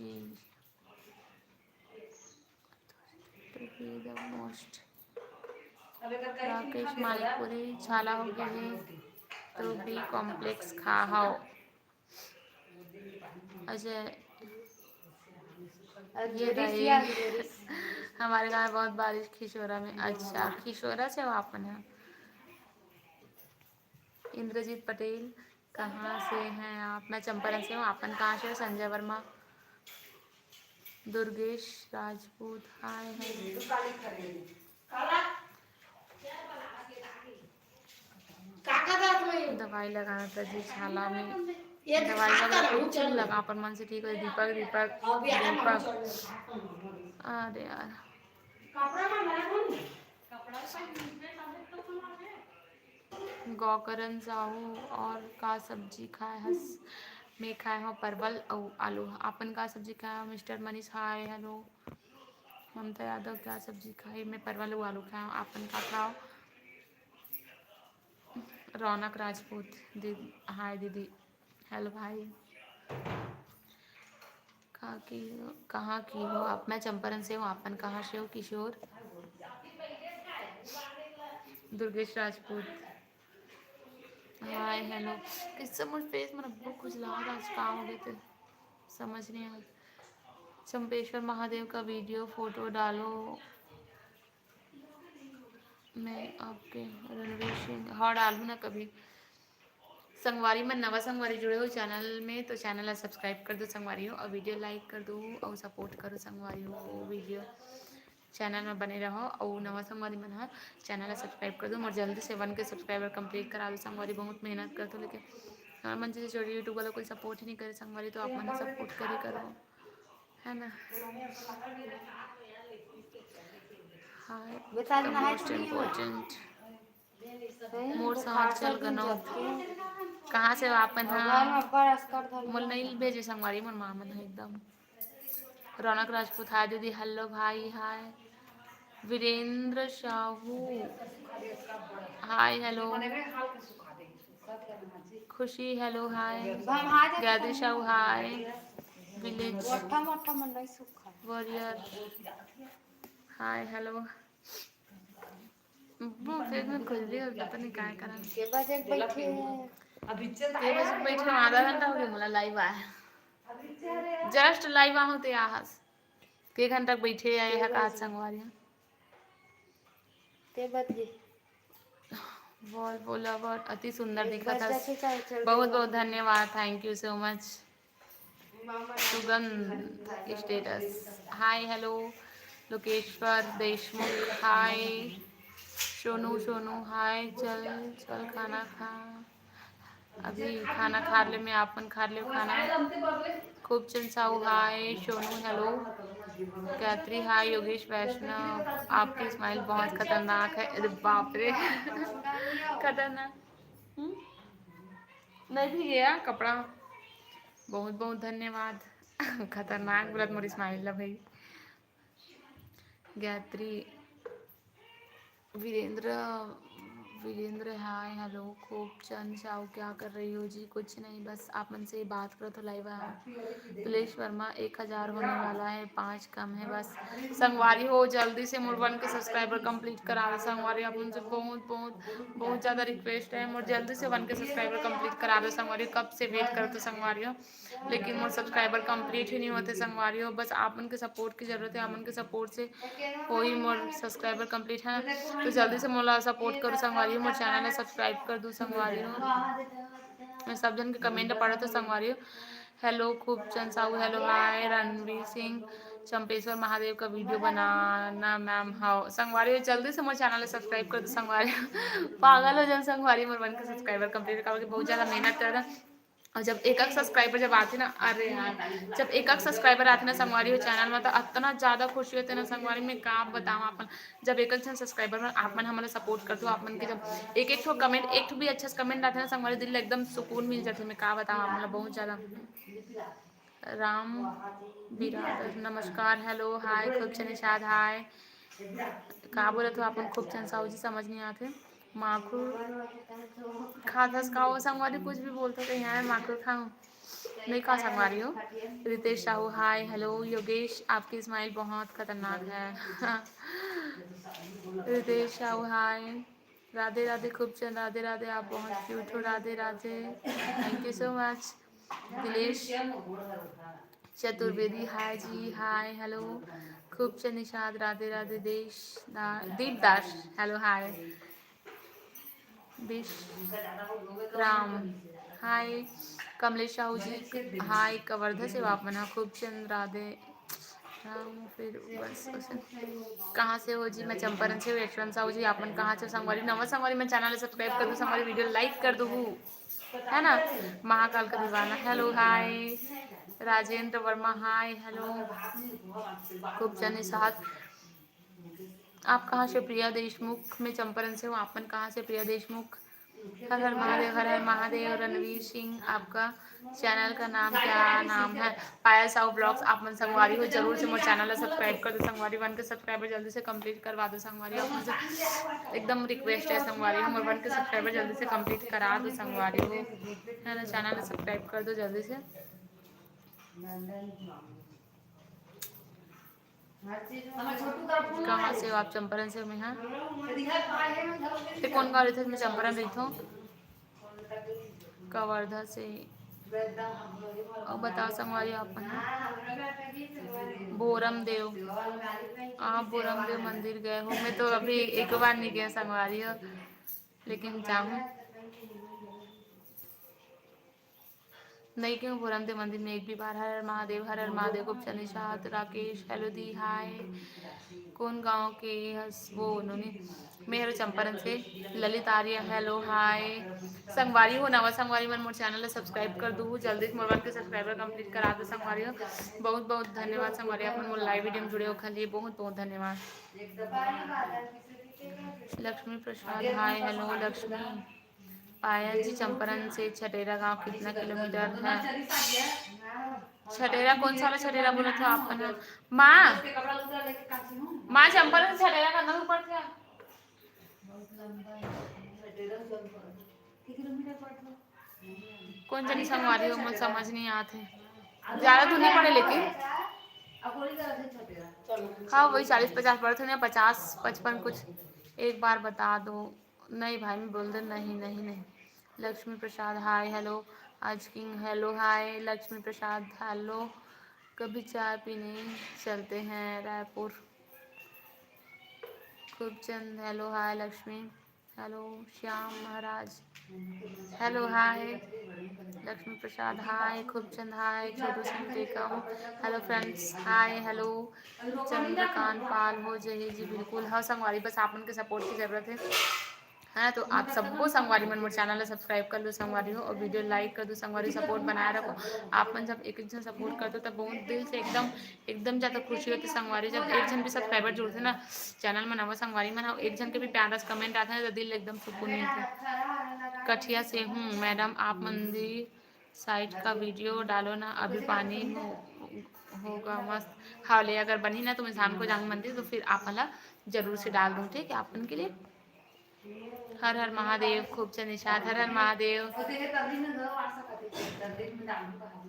Speaker 1: the most Rakesh Malikpuri छाला हो गए हैं तो बी कॉम्प्लेक्स खा हाओ अजय ये रही हमारे गाँव बहुत बारिश खिशोरा में अच्छा खिशोरा से वापन है। इंद्रजीत पटेल कहाँ से हैं आप मैं चंपारण से हूँ आपन कहाँ से संजय वर्मा दुर्गेश राजपूत हाय दवाई लगाना था जी छाला में दवाई वगैरह कुछ नहीं लगा पर मन से ठीक हो दीपक दीपक दीपक अरे यार गौकरण साहू और का सब्जी खाए हंस मैं खाए हो परवल और आलू अपन का सब्जी खाया मिस्टर मनीष हाय हेलो ममता यादव क्या सब्जी खाई मैं परवल और आलू खाया अपन का खाओ रौनक राजपूत दीदी हाय दीदी हेलो भाई कहाँ की हो आप मैं चंपारण से हूँ आपन कहाँ से हो किशोर दुर्गेश राजपूत हाय हेलो किससे मुझ फेस में रब्बो कुछ लाग आज काम हो गए थे समझ नहीं आया। चंपेश्वर महादेव का वीडियो फोटो डालो मैं आपके रणवीर सिंह हाँ डालूँ ना कभी संगवारी में नवा संगवारी जुड़े हो चैनल में तो चैनल ला सब्सक्राइब कर दो संगवारी हो और वीडियो लाइक कर दो और सपोर्ट करो संगवारी हो वीडियो चैनल में बने रहो और नवा संगवारी मन हर चैनल ला सब्सक्राइब कर दो और जल्दी से 1 के सब्सक्राइबर कंप्लीट करा दो संगवारी बहुत मेहनत कर दो लेकिन हमारे मन से छोटे यूट्यूब वाला कोई सपोर्ट ही नहीं करे संगवारी तो आप मन सपोर्ट करे करो है ना। हाय द मोस्ट इम्पोर्टेंट मोर सहर चल गनो कहाँ से वापन हाँ मोल नहीं भेजे संगवारी मोर मामन है एकदम रौनक राजपूत हाय दीदी हेलो भाई हाय वीरेंद्र साहू हाय हेलो खुशी हेलो हाय गायत्री साहू हाय विलेज वॉरियर हाय हेलो वो फेस में खुल रही है पता नहीं क्या करा के बजे बैठे आधा घंटा हो गया मोला लाइव आया जस्ट लाइव आहूँ ते आहस के घंटा बैठे आए है आज संगवारी ते बदली बहुत बोला बहुत अति सुंदर दिखा था बहुत बहुत धन्यवाद thank you so much Sugandh status hi hello Lokeshwar Deshmukh hi Sonu Sonu hi चल चल खाना खा अभी खाना खा ले मैं आपन खा ले खाना खूब चंद साहू हाय सोनू हेलो गायत्री हाय योगेश वैष्णव आपकी स्माइल बहुत खतरनाक है अरे बाप रे खतरनाक नहीं भी गया कपड़ा बहुत बहुत धन्यवाद खतरनाक बोलत मोरी स्माइल भाई गायत्री वीरेंद्र वीरेंद्र हाय हेलो खूब चंद साहू क्या कर रही हो जी कुछ नहीं बस आप मन से बात करो तो लाइव आया तुलेश वर्मा 1000 होने वाला है 5 कम है बस संगवारी हो जल्दी से मोर 1 के सब्सक्राइबर कंप्लीट करा दो संगवारी आप उनसे बहुत बहुत बहुत ज़्यादा रिक्वेस्ट है मोर जल्दी से 1 के सब्सक्राइबर कंप्लीट करा दो संगवारी कब से वेट करो तो संगवारी हो लेकिन मोर सब्सक्राइबर कंप्लीट ही नहीं होते संगवारी हो बस आप उनके सपोर्ट की ज़रूरत है आप उनके सपोर्ट से हो ही मोर सब्सक्राइबर कंप्लीट है तो जल्दी से मोला सपोर्ट करो संगवारी हो मोर चैनल है सब्सक्राइब कर दो संगवारी हो मैं सब जन के कमेंट पढ़ो तो संगवारी हो हेलो खूब चंद साहू हेलो हाय रणवीर सिंह चंपेश्वर महादेव का वीडियो बनाना मैम हाउ संगवारी हो जल्दी से मोर चैनल है सब्सक्राइब कर दो संगवारी पागल हो जन संगवारी मोर 1 के सब्सक्राइबर कंप्लीट करोगे बहुत ज़्यादा मेहनत कर रहा और जब एक सब्सक्राइबर जब आते ना अरे यार जब एक सब्सक्राइबर आते ना संगवारी हो चैनल में तो इतना ज़्यादा खुशी होती है ना संगवारी में का बताऊँ अपन जब एक सब्सक्राइबर में आप मन हमारा सपोर्ट करते हो आप मन के जब एक ठो कमेंट एक ठो भी अच्छा कमेंट आते ना संगवारी दिल एकदम सुकून मिल जाते मैं का बताऊँ आप मतलब बहुत ज़्यादा राम बिरादर नमस्कार हेलो हाय खूब निषाद हाय का बोले तो अपन खूब चंद साहू जी समझ नहीं आते माखूर खादस खाओ संगवारी कुछ भी बोलते तो यहाँ माखूर खाऊं नहीं खा संगवारी हो रितेश साहू हाय हेलो योगेश आपकी स्माइल बहुत खतरनाक है रितेश साहू हाय राधे राधे खूब चंद राधे राधे आप बहुत क्यूट हो Radhe Radhe thank you so much Dilesh Chaturvedi hi ji hi hello Khub Chand Nishad Radhe Radhe Desh Deep Das hello hi Ram hi Kamlesh Sahu ji hi Kawardha से आप मना खूब चंद राधे राम फिर बस कहाँ से हो जी मैं चंपारण से हूँ यशवंत साहू जी आप मन कहाँ से संगवारी नवा संगवारी मैं चैनल सब्सक्राइब कर दूँ संगवारी वीडियो लाइक कर दूँ है ना महाकाल का दीवाना hello hi Rajendra Verma hi hello Khub चंद साथ आप कहाँ से प्रिया देशमुख मैं चंपारण से हूँ आप मन कहाँ से प्रिया देशमुख हर हर महादेव हर हर महादेव रणवीर सिंह आपका चैनल का नाम क्या नाम है पायल साहू ब्लॉग्स आप मन संगवारी हो जरूर से मेरे चैनल सब्सक्राइब कर दो संगवारी 1 के सब्सक्राइबर जल्दी से कंप्लीट करवा दो संगवारी आप मुझे एकदम रिक्वेस्ट है संगवारी हो मेरे 1 के सब्सक्राइबर जल्दी से कंप्लीट करा दो संगवारी हो है ना चैनल सब्सक्राइब कर दो जल्दी से कहाँ से हो आप चंपारण से मैं हाँ कौन गाँव रही थे मैं चंपारण रही थी कवर्धा से और बताओ संगवारी आप बोरम देव आप बोरम देव मंदिर गए हो मैं तो अभी एक बार नहीं गया संगवारी हो लेकिन जाऊँ नहीं क्यों पूरम दे मंदिर में एक भी बार। हर हर महादेव, हर हर महादेव। गुप्त निषाद राकेश हेलो दी हाय। कौन गांव के वो उन्होंने मेहर चंपारण से। ललित आर्य हेलो हाय। संगवारी हो नवा संगवारी मन मोर चैनल सब्सक्राइब कर दू जल्दी से मोर के सब्सक्राइबर कंप्लीट करा दो संगवारी हो। बहुत बहुत धन्यवाद संगवारी अपन मोर लाइव वीडियो में जुड़े हो खाली बहुत बहुत धन्यवाद। Lakshmi Prasad hi hello Lakshmi. पायल जी चंपारण से छटेरा गांव कितना किलोमीटर है। छटेरा कौन सा वाला छटेरा बोला था आपने। माँ माँ चंपारण से छटेरा का नाम पड़ता है। कौन जनी संगवारी हो मुझे समझ नहीं आते। ज्यादा दूर नहीं पड़े लेकिन हाँ वही 40-50 पड़े थे ना 50-55 कुछ। एक बार बता दो। नहीं भाई मैं बोल दे नहीं नहीं नहीं। Laxmi Prasad hi hello. आज king hello hi Laxmi Prasad hello. कभी चाय पीने चलते हैं Raipur. Khubchand hello hi Laxmi. Hello Shyam Maharaj hello hi. Laxmi Prasad hi. Khubchand hi. Chhotu Singh Tekam hello friends hi hello. Chandrakant Pal हो जय जी बिल्कुल हाँ संगवारी बस आप उनके सपोर्ट की ज़रूरत है ना। तो आप सबको संगवारी मन मोर चैनल सब्सक्राइब कर लो संगवारी हो और वीडियो लाइक कर दो संगवारी सपोर्ट बनाए रखो। आप मन जब एक एक जन सपोर्ट कर दो तब बहुत दिल से एकदम एकदम ज़्यादा खुशी होती संगवारी। जब एक जन भी सब्सक्राइबर जुड़ते ना चैनल में नवा संगवारी में एक जन के भी प्यारा से कमेंट आता है तो दिल एकदम सुकून मिलता। कठिया से हूँ मैडम आप मंदिर साइड का वीडियो डालो ना अभी पानी होगा मस्त। हाँ ले अगर बनी ना तो मैं शाम को जाऊँगी मंदिर तो फिर आप वाला जरूर से डाल दूँ ठीक है अपन के लिए। Har Har Mahadev Khubchand Nishad Har Har Mahadev.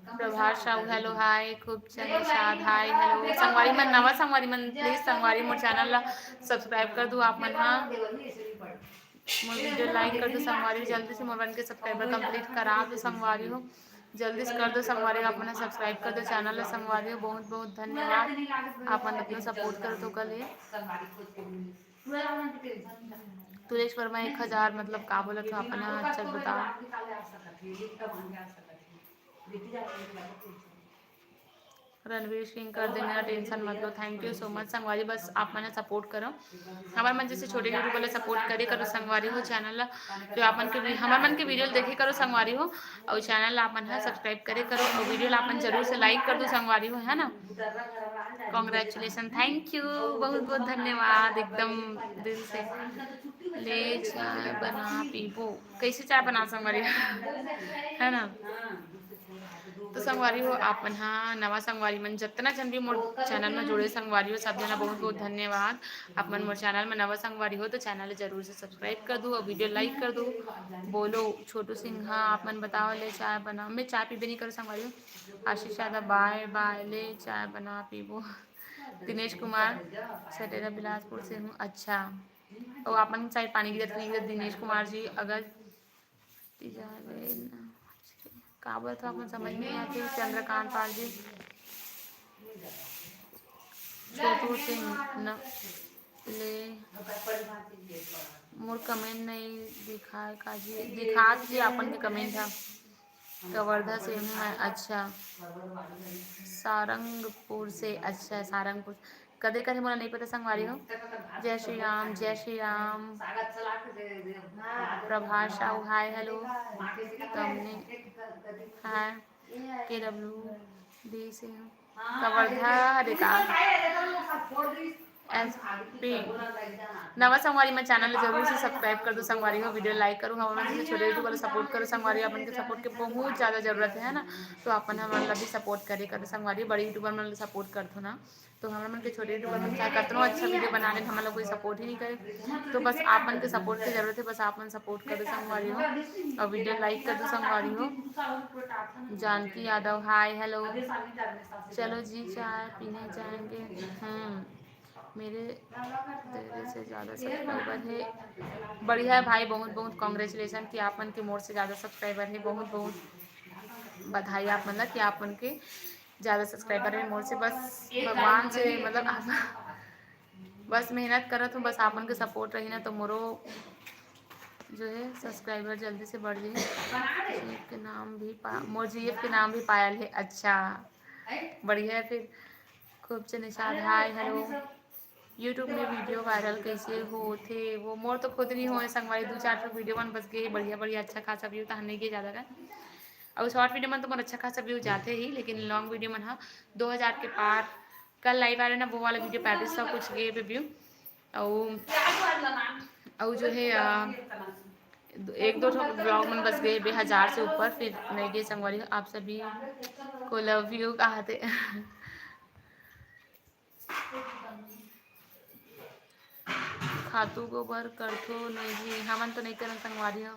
Speaker 1: Prabhat Sahu hello hi Khubchand Nishad hi hello. संगवारी मन नवा संगवारी मन प्लीज संगवारी मोर चैनल ला सब्सक्राइब कर दो आप मन हाँ मोर वीडियो लाइक कर दो संगवारी जल्दी से मोर बन के सब्सक्राइबर कंप्लीट करा दो संगवारी हो जल्दी से कर दो संगवारी आप मन सब्सक्राइब कर दो चैनल ला संगवारी हो बहुत बहुत धन्यवाद आप मन अपना सपोर्ट करो तो कल तुलेश वर्मा 1000 मतलब का बोला तो अपना चल बताओ। रणवीर सिंह कर देना टेंशन मत लो थैंक यू सो मच संगवारी बस आप मैंने सपोर्ट करो हमारे मन जैसे छोटे यूट्यूब वाले सपोर्ट करे करो संगवारी हो चैनल जो अपन के हमारे मन के वीडियो देखे करो संगवारी हो और चैनल आप मन सब्सक्राइब करे करो और वीडियो अपन जरूर से लाइक कर दो संगवारी हो है ना। कॉन्ग्रेचुलेसन थैंक यू बहुत बहुत धन्यवाद एकदम दिल से। ले चाय बना पीबो कैसे चाय बना संगवारी है ना। तो संगवारी हो आप मन हाँ नवा संगवारी मन जितना जन भी मोर चैनल में जुड़े संगवारी हो सब जना बहुत बहुत धन्यवाद। आप मन मोर चैनल में नवा संगवारी हो तो चैनल जरूर से सब्सक्राइब कर दो और वीडियो लाइक कर दो। बोलो छोटू सिंह हाँ आप मन बताओ ले चाय बना मैं चाय पीबे नहीं करो संगवारी हो। आशीष यादव बाय बाय ले चाय बना पीबो। दिनेश कुमार सटेरा बिलासपुर से हूँ अच्छा और आप मन चाहे पानी की जरूरत नहीं है दिनेश कुमार जी अगर काबर तो आपको समझ नहीं आती। चंद्रकांत पाल जी छोटू सिंह न ले मोर कमेंट नहीं दिखाए काजी दिखा जी अपन के कमेंट था कवर्धा से हूँ मैं अच्छा सारंगपुर से अच्छा सारंगपुर कदे कदे मुझे नहीं पता संगवारी हो। जय श्री राम जय श्री राम। प्रभात साहू हाय हेलो तमने हाय KWD से हूँ कवर्धा रेखा SP नवा संगवारी मैं चैनल जरूर से सब्सक्राइब कर दो संगवारी हो वीडियो लाइक करूँ हमारे जैसे छोटे यूट्यूब वाले सपोर्ट करो संगवारी अपन के सपोर्ट के बहुत ज़्यादा जरूरत है ना। तो अपन हमारे भी सपोर्ट करे कर संगवारी बड़ी यूट्यूबर मन सपोर्ट करते ना तो हमारे मन के छोटे यूट्यूबर मन चाहे कतनों अच्छा वीडियो बनाने हम लोग कोई सपोर्ट ही नहीं करे तो बस आप मन के सपोर्ट की जरूरत है बस आप मन सपोर्ट कर दो संगवारी हो और वीडियो लाइक कर दो संगवारी हो। जानकी यादव हाय हेलो चलो जी चाय पीने जाएंगे मेरे तेरे से ज़्यादा सब्सक्राइबर है बढ़िया है भाई बहुत बहुत कॉन्ग्रेचुलेसन कि आप मन के मोर से ज़्यादा सब्सक्राइबर है बहुत बहुत बधाई आप मतलब कि आप मन के ज़्यादा सब्सक्राइबर है मोर से बस भगवान से मतलब आप बस मेहनत करत हूँ बस आप मन के सपोर्ट रही ना तो मोरो जो है सब्सक्राइबर जल्दी से बढ़ जाए। जीएफ के नाम भी मोर जीएफ के नाम भी पायल है। अच्छा बढ़िया है फिर। खूब से निशाद हाय हेलो। यूट्यूब में वीडियो वायरल कैसे हो थे वो मोर तो खुद नहीं हो संगवारी 2-4 वीडियो मन बस गए बढ़िया बढ़िया अच्छा खासा व्यू तो नहीं गए ज़्यादा का। और शॉर्ट वीडियो में तो मोर अच्छा खासा व्यू जाते ही, लेकिन लॉन्ग वीडियो में हाँ 2000 के पार। कल लाइव आ रहे ना वो वाला वीडियो 3500 कुछ गए पे व्यू। और जो है 1-2 ब्लॉग में बस गए 1000 से ऊपर, फिर नहीं गए संगवारी। आप सभी को लव यू कहा थे। खातू गोबर करथो नहीं हमन तो नहीं करन संगवारी हो।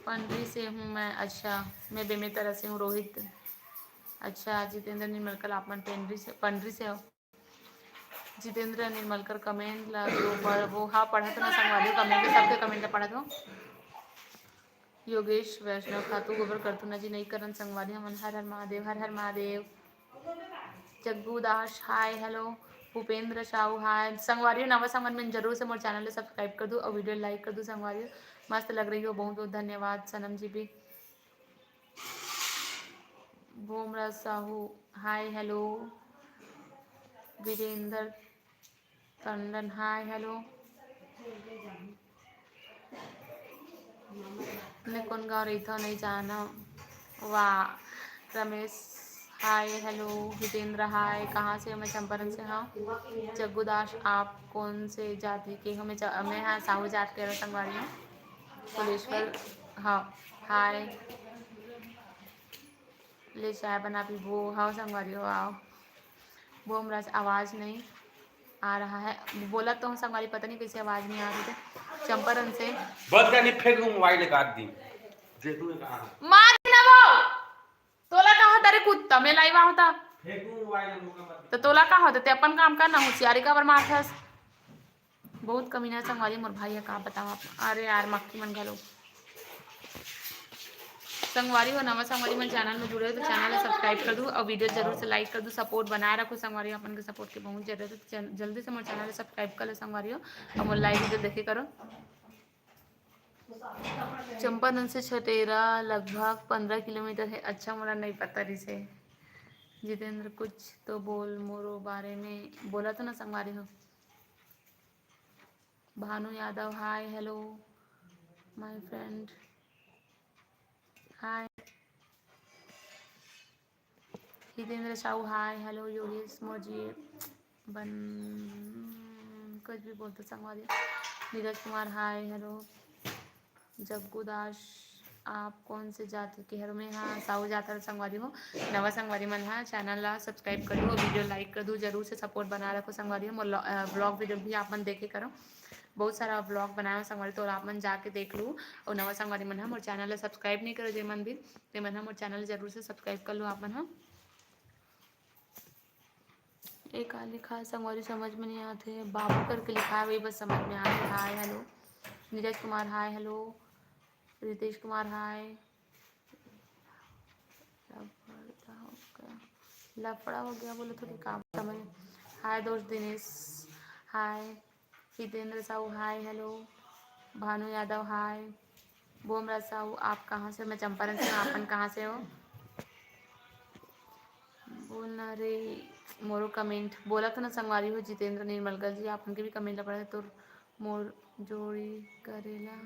Speaker 1: पंडरी से हूँ मैं। अच्छा मैं बेमेतरा से हूँ। रोहित अच्छा। जितेंद्र निर्मलकर आप मन पंडरी से हो। जितेंद्र निर्मलकर कमेंट ला वो हाँ पढ़ा तो ना संगवारी कमेंट सबके कमेंट पढ़ा तो। योगेश वैष्णव खातू गोबर करतु ना जी नहीं करन संगवारी हमन। हर हर महादेव हर हर महादेव। जग्गू दास हाय हेलो। भूपेंद्र साहू हाय संगवारी नवा संगवार में जरूर से मोर चैनल सब्सक्राइब कर दूँ और वीडियो लाइक कर दूँ संगवारी। मस्त लग रही हो बहुत बहुत धन्यवाद सनम जी भी। Bhumraj Sahu hi hello. Virendra Tandon hi hello. मैं कौन गाँव रही था नहीं जाना। वाह Ramesh hi hello. Jitendra hi कहाँ से? मैं चंपारण से हाँ। जग्गूदास आप कौन से जाति के? मैं हाँ साहू जात के संगवारी हूँ। फुलेश्वर हाँ हाय। ले चाय बना पी वो हाँ संगवारी हो आओ। वो हमारा आवाज़ नहीं आ रहा है बोला तो हूँ संगवारी पता नहीं कैसे आवाज़ नहीं आ रही थी। चंपारण से
Speaker 2: बंद करनी फेंक दूं मोबाइल काट दी जे तू
Speaker 1: मार ना वो तोला का होता रे कुत्ता मैं लाइव होता
Speaker 2: फेंकू मोबाइल
Speaker 1: तो तोला का होता ते अपन काम करना होशियारी का बर मारथस। बहुत कमीना संगवारी मोर भाई है का बताओ आप। अरे यार मक्खी मन घलो संगवारी हो नवा संगवारी मन चैनल में जुड़े हो तो चैनल सब्सक्राइब कर दूँ और वीडियो जरूर से लाइक कर दूँ। सपोर्ट बनाए रखो संगवारी अपन के सपोर्ट की बहुत जरूरत है। जल्दी से मोर चैनल सब्सक्राइब कर लो संगवारी हो और मोर लाइव वीडियो देखे करो। चंपारण से छटेरा लगभग 15 किलोमीटर है। अच्छा मोला नहीं पता रिसे। जितेंद्र कुछ तो बोल मोरो बारे में बोला तो ना संगवारी हो। Bhanu Yadav hi hello my friend hi. Hitendra Sahu hi hello. Yogesh Moji बन कुछ भी बोलते संगवारी। Neeraj Kumar hi hello. जग्गू दास आप कौन से जाति के हर में? हाँ साहू जाता संगवारी हो। नवा संगवारी मन हाँ चैनल ला सब्सक्राइब कर दो और वीडियो लाइक कर दो जरूर से सपोर्ट बना रखो संगवारी हो। ब्लॉग वीडियो भी आप मन देखे करो बहुत सारा ब्लॉग बनाया संगवारी तो आप मन जाके देख लूँ। और नवा संगवारी मन मोर चैनल ला सब्सक्राइब नहीं करो जे मन भी ते मन मोर चैनल जरूर से सब्सक्राइब कर लो आप मन हाँ। एक लिखा संगवारी समझ में नहीं आते बाबू करके लिखा है वही बस समझ में आ रहा। Hi hello. Neeraj Kumar hi hello. Ritesh Kumar hi. लफड़ा हो गया बोले थोड़ी काम समझ। हाय दोस्त Dinesh hi. Hitendra Sahu hi hello. Bhanu Yadav hi. Bomraj Sahu आप कहाँ से? मैं चंपारण से। आपन कहाँ से हो? बोलना रे मोरो कमेंट बोला तो ना संगवारी हो। जितेंद्र निर्मलकर जी आप उनके भी कमेंट पड़ा है तो मोर जोड़ी करेला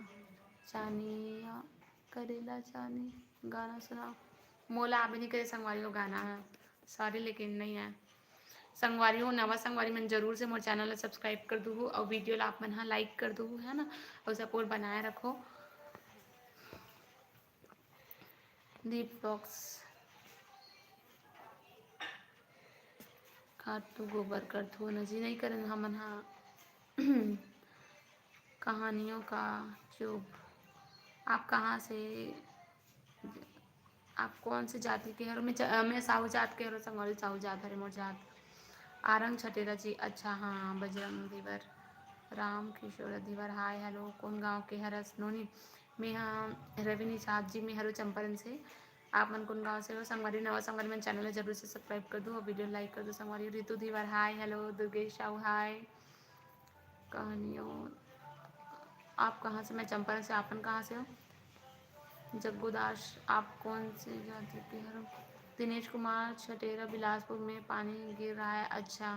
Speaker 1: चानी गाना सुनाओ। मोला आप नहीं करे संगवारी हो गाना है सॉरी लेकिन नहीं है संगवारी हो। नवा संगवारी मन जरूर से मोर चैनल सब्सक्राइब कर दू और वीडियो ला आप मन हाँ लाइक कर दू है ना और सपोर्ट बनाए रखो। दीप बॉक्स खातू गोबर कर थो नजी नहीं करन हमन हाँ। कहानियों का चुप आप कहाँ से? आप कौन से जाति के हो? मैं साहू जात के हो संगवारी साहू जात हरे मोर जात। आरंग छटेरा जी अच्छा हाँ। बजरंग देवर राम किशोर अधिवर हाय हेलो। कौन गांव के हरस नोनी? मैं हाँ रवि निषाद जी मैं हरो चंपारण से। आप मन कौन गांव से हो? संगवारी नवा संगवारी मन चैनल जरूर से सब्सक्राइब कर दो और वीडियो लाइक कर दो संगवारी। ऋतु धीवर हाय हेलो। दुर्गेश साहू हाय। कहानियों आप कहाँ से? मैं चंपारण से। आपन कहाँ से हो? जग्गूदास, आप कौन से जाति के हो? दिनेश कुमार छटेरा, बिलासपुर में पानी गिर रहा है। अच्छा।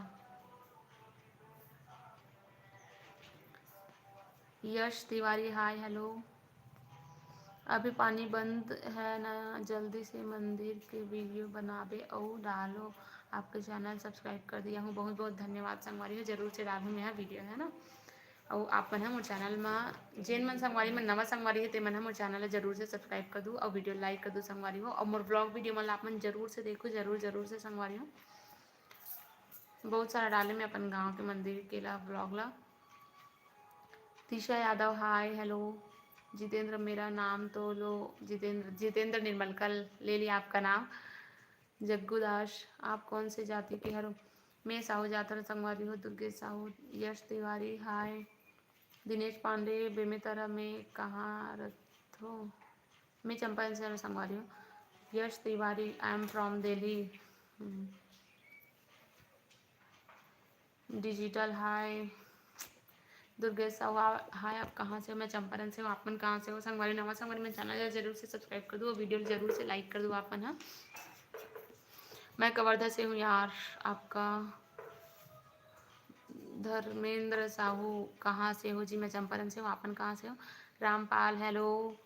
Speaker 1: यश तिवारी, हाय हेलो। अभी पानी बंद है ना, जल्दी से मंदिर के वीडियो बनाबे और डालो। आपके चैनल सब्सक्राइब कर दिया हूँ, बहुत बहुत धन्यवाद संगवारी हो। जरूर से डालूँ मैं वीडियो, है ना। और आप मन मोर चैनल में जेन मन संगवारी मन नवा संगवारी है ते मन मोर चैनल जरूर से सब्सक्राइब कर दूँ और वीडियो लाइक कर दूँ संगवारी हो। और मोर ब्लॉग वीडियो मन आप मन जरूर से देखो, जरूर जरूर से संगवारी हो। बहुत सारा डाले मैं अपन गाँव के मंदिर के ला ब्लॉग ला। Tisha Yadav, hi hello. जितेंद्र, मेरा नाम तो लो। जितेंद्र, जितेंद्र निर्मलकल ले लिया आपका नाम। जग्गूदास, आप कौन से जाति के हरो? मैं साहू जातर संगवारी हो। दुर्गेश साहू। यश तिवारी, हाय। दिनेश पांडे, बेमेतरा में कहाँ रथो? मैं चंपारण से संगवारी हूँ। Yash Tiwari, I am from Delhi. Digital, hi. Durgesh Sahu, hi, आप कहाँ से हो? मैं चंपारण से हूँ। आप मन कहाँ से हो? संगवारी नवा संगवारी मैं चैनल जरूर से सब्सक्राइब कर दो और वीडियो जरूर से लाइक कर दो आप मन। हाँ, मैं कवर्धा से हूँ यार। आपका धर्मेंद्र साहू, कहाँ से हो जी? मैं चंपारण से हूँ। आपन कहाँ से हो? रामपाल, हेलो।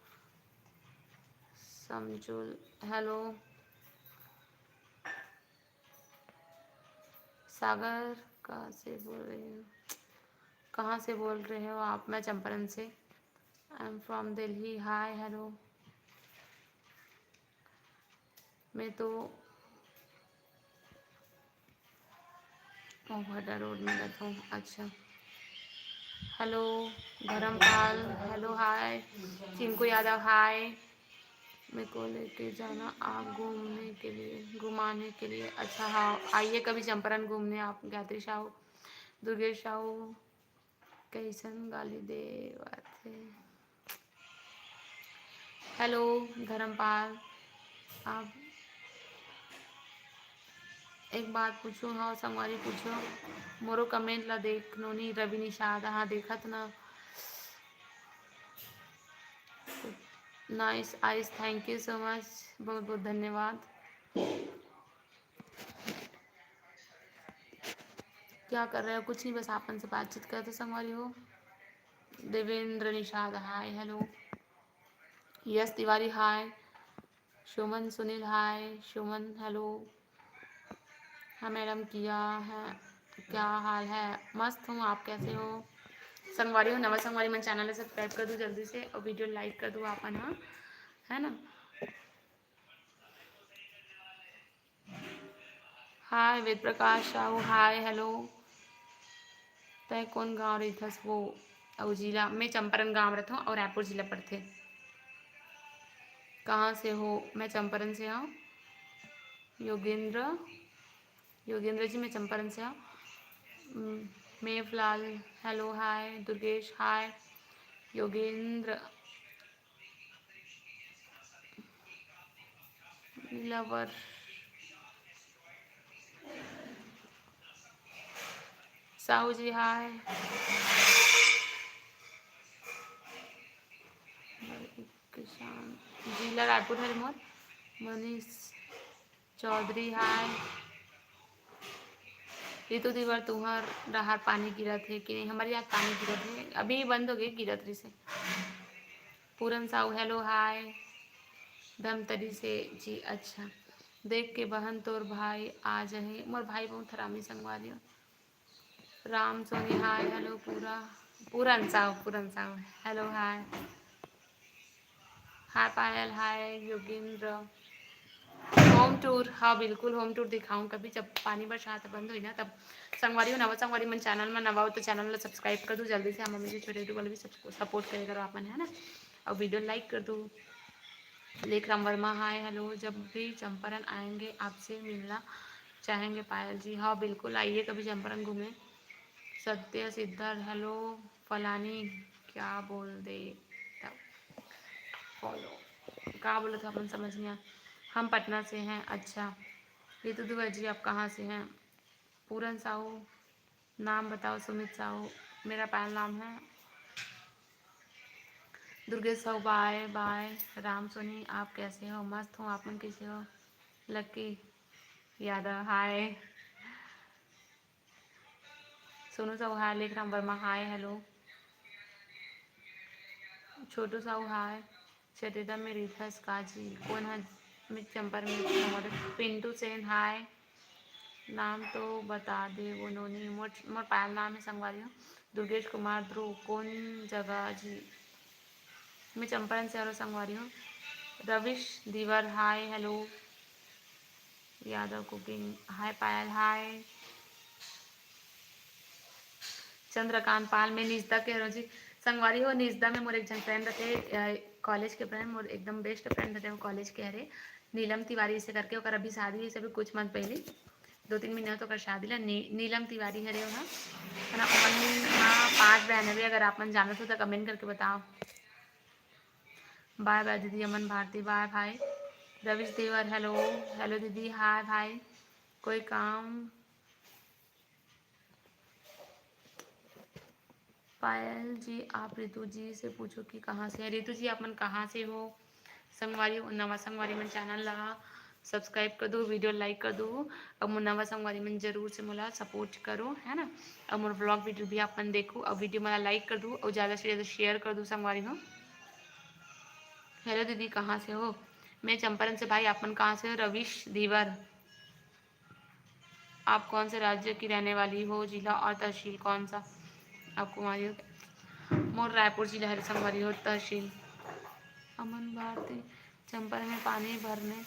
Speaker 1: समजुल, हेलो। सागर, कहाँ से बोल रहे हो? कहाँ से बोल रहे हो आप? मैं चंपारण से। I am from Delhi, hi hello. मैं तो ओहदा रोड में रहता हूँ। अच्छा, hello. Dharampal, hello hi. Chinku Yadav, hi. मेरे को लेके जाना आप घूमने के लिए, घुमाने के लिए। अच्छा हाँ, आइए कभी चंपारण घूमने आप। गायत्री साहू, दुर्गेश साहू, कैसन गाली दे थे। हेलो धर्मपाल, आप एक बात पूछूं? हाँ संगवारी पूछो। मोरो कमेंट ला देख नोनी रवि निषाद, हाँ देखत ना। Nice ice, thank you so much, बहुत बहुत धन्यवाद। क्या कर रहे हो? कुछ नहीं, बस आपन से बातचीत करते संगवारी हो। Devendra Nishad, hi hello. Yash Tiwari, hi. Suman Sunil, hi. Suman, hello. हाँ मैडम, किया है, क्या हाल है? मस्त हूँ, आप कैसे हो? संगवारी हो नवा संगवारी मैं चैनल सब्सक्राइब कर दूँ जल्दी से और वीडियो लाइक कर दूँ आपन, हाँ, है ना। हाय वेद प्रकाश साहू, हाय हेलो। तय कौन गाँव रही थस वो? और जिला मैं चंपारण गाँव रहता हूँ और रायपुर जिला पर थे। कहाँ से हो? मैं चंपारण से हूँ। योगेंद्र, योगेंद्र जी मैं चंपारण से हूँ। Meghlal, hello hi. Durgesh, hi. Yogendra, lover, Sahu ji, hi. किसान, जिला रायपुर है रिमोट। मनीष चौधरी, हाय। ऋतु दीवर, तुम्हार रहार पानी गिरत है कि नहीं? हमारे यहाँ पानी गिरत है, अभी बंद हो गई गिरत रही से। पूरन साहू, हेलो हाय। धमतरी से जी, अच्छा। देख के बहन तोर भाई आ जाए। मोर भाई बहुत हरामी संगवारी हो। Ram Soni, hi hello. Puran Sahu, Puran Sahu, hello hi. Hi Payal, hi. Yogendra, home tour, हाँ बिल्कुल होम टूर दिखाऊं कभी, जब पानी बरसात बंद हुई ना तब। संगवारी हो नवा संगवारी मन चैनल में नवा हो तो चैनल ला सब्सक्राइब कर दो जल्दी से। हम मम्मी जी छोटे वाले भी सबको सपोर्ट करे करो आपन, है ना। और वीडियो लाइक कर दो। Lekhram Verma, hi hello. जब भी चंपारण आएंगे आपसे मिलना चाहेंगे पायल जी। हाँ बिल्कुल आइए कभी चंपारण घूमे। सत्य सिद्धार्थ, हेलो। फलानी, क्या बोल दे तब फॉलो, क्या बोला था अपन समझ नहीं आया। हम पटना से हैं। अच्छा, ऋतु दुबे जी आप कहाँ से हैं? पूरन साहू, नाम बताओ। सुमित साहू, मेरा पायल नाम है। Durgesh Sahu bye bye. राम सोनी आप कैसे हो? मस्त हूँ, आप मन कैसे हो? Lucky Yadav hi. Sonu Sahu hi. Lekhram Verma hi hello. Chhotu Sahu hi. चटेदा में रीथस काजी कौन है? मित चंपर में पिंटू सेन हाय। नाम तो बता दे वो नोनी मोर मोर पायल नाम है संगवारी हो। दुर्गेश कुमार ध्रुव कौन जगह जी? मैं चंपारण से हरो संगवारी हूँ। रविश दीवर हाय हेलो। यादव कुकिंग हाय। पायल हाय। चंद्रकांत पाल में निजदा कह रहा जी संगवारी हो। निजदा में मोर एक जन फ्रेंड रहते कॉलेज के फ्रेंड, मोर एकदम बेस्ट फ्रेंड रहते वो कॉलेज के हरे नीलम तिवारी से करके ओकर अभी शादी है सभी कुछ मंथ पहले 2-3 महीने तो कर शादी ला नीलम तिवारी हरे वहाँ है ना। ओमन हाँ 5 बहन है। अगर आप मन जानत हो तो कमेंट करके बताओ। बाय बाय दीदी। अमन भारती बाय भाई। रविश देवर हेलो। हेलो दीदी हाय भाई। कोई काम? पायल जी आप रितु जी से पूछो कि कहाँ से है। रितु जी आप मन कहाँ से हो? संगवारी नवा संगवारी मन चैनल ला सब्सक्राइब कर दो, वीडियो लाइक कर दो और मोर नवा संगवारी मन जरूर से मोला सपोर्ट करो है ना। और मोर ब्लॉग वीडियो भी आप मन देखो और वीडियो मोला लाइक कर दो और ज़्यादा से ज़्यादा शेयर कर दो संगवारी हो। हेलो दीदी कहाँ से हो? मैं चंपारण से भाई। आप मन कहाँ से हो? रविश धीवर। आप कौन से राज्य की रहने वाली हो? जिला और तहसील कौन सा? आप कुमारी हो? मोर रायपुर जिला हर संगवारी हो। तहसील अमन भारती। चंपारण में पानी भरने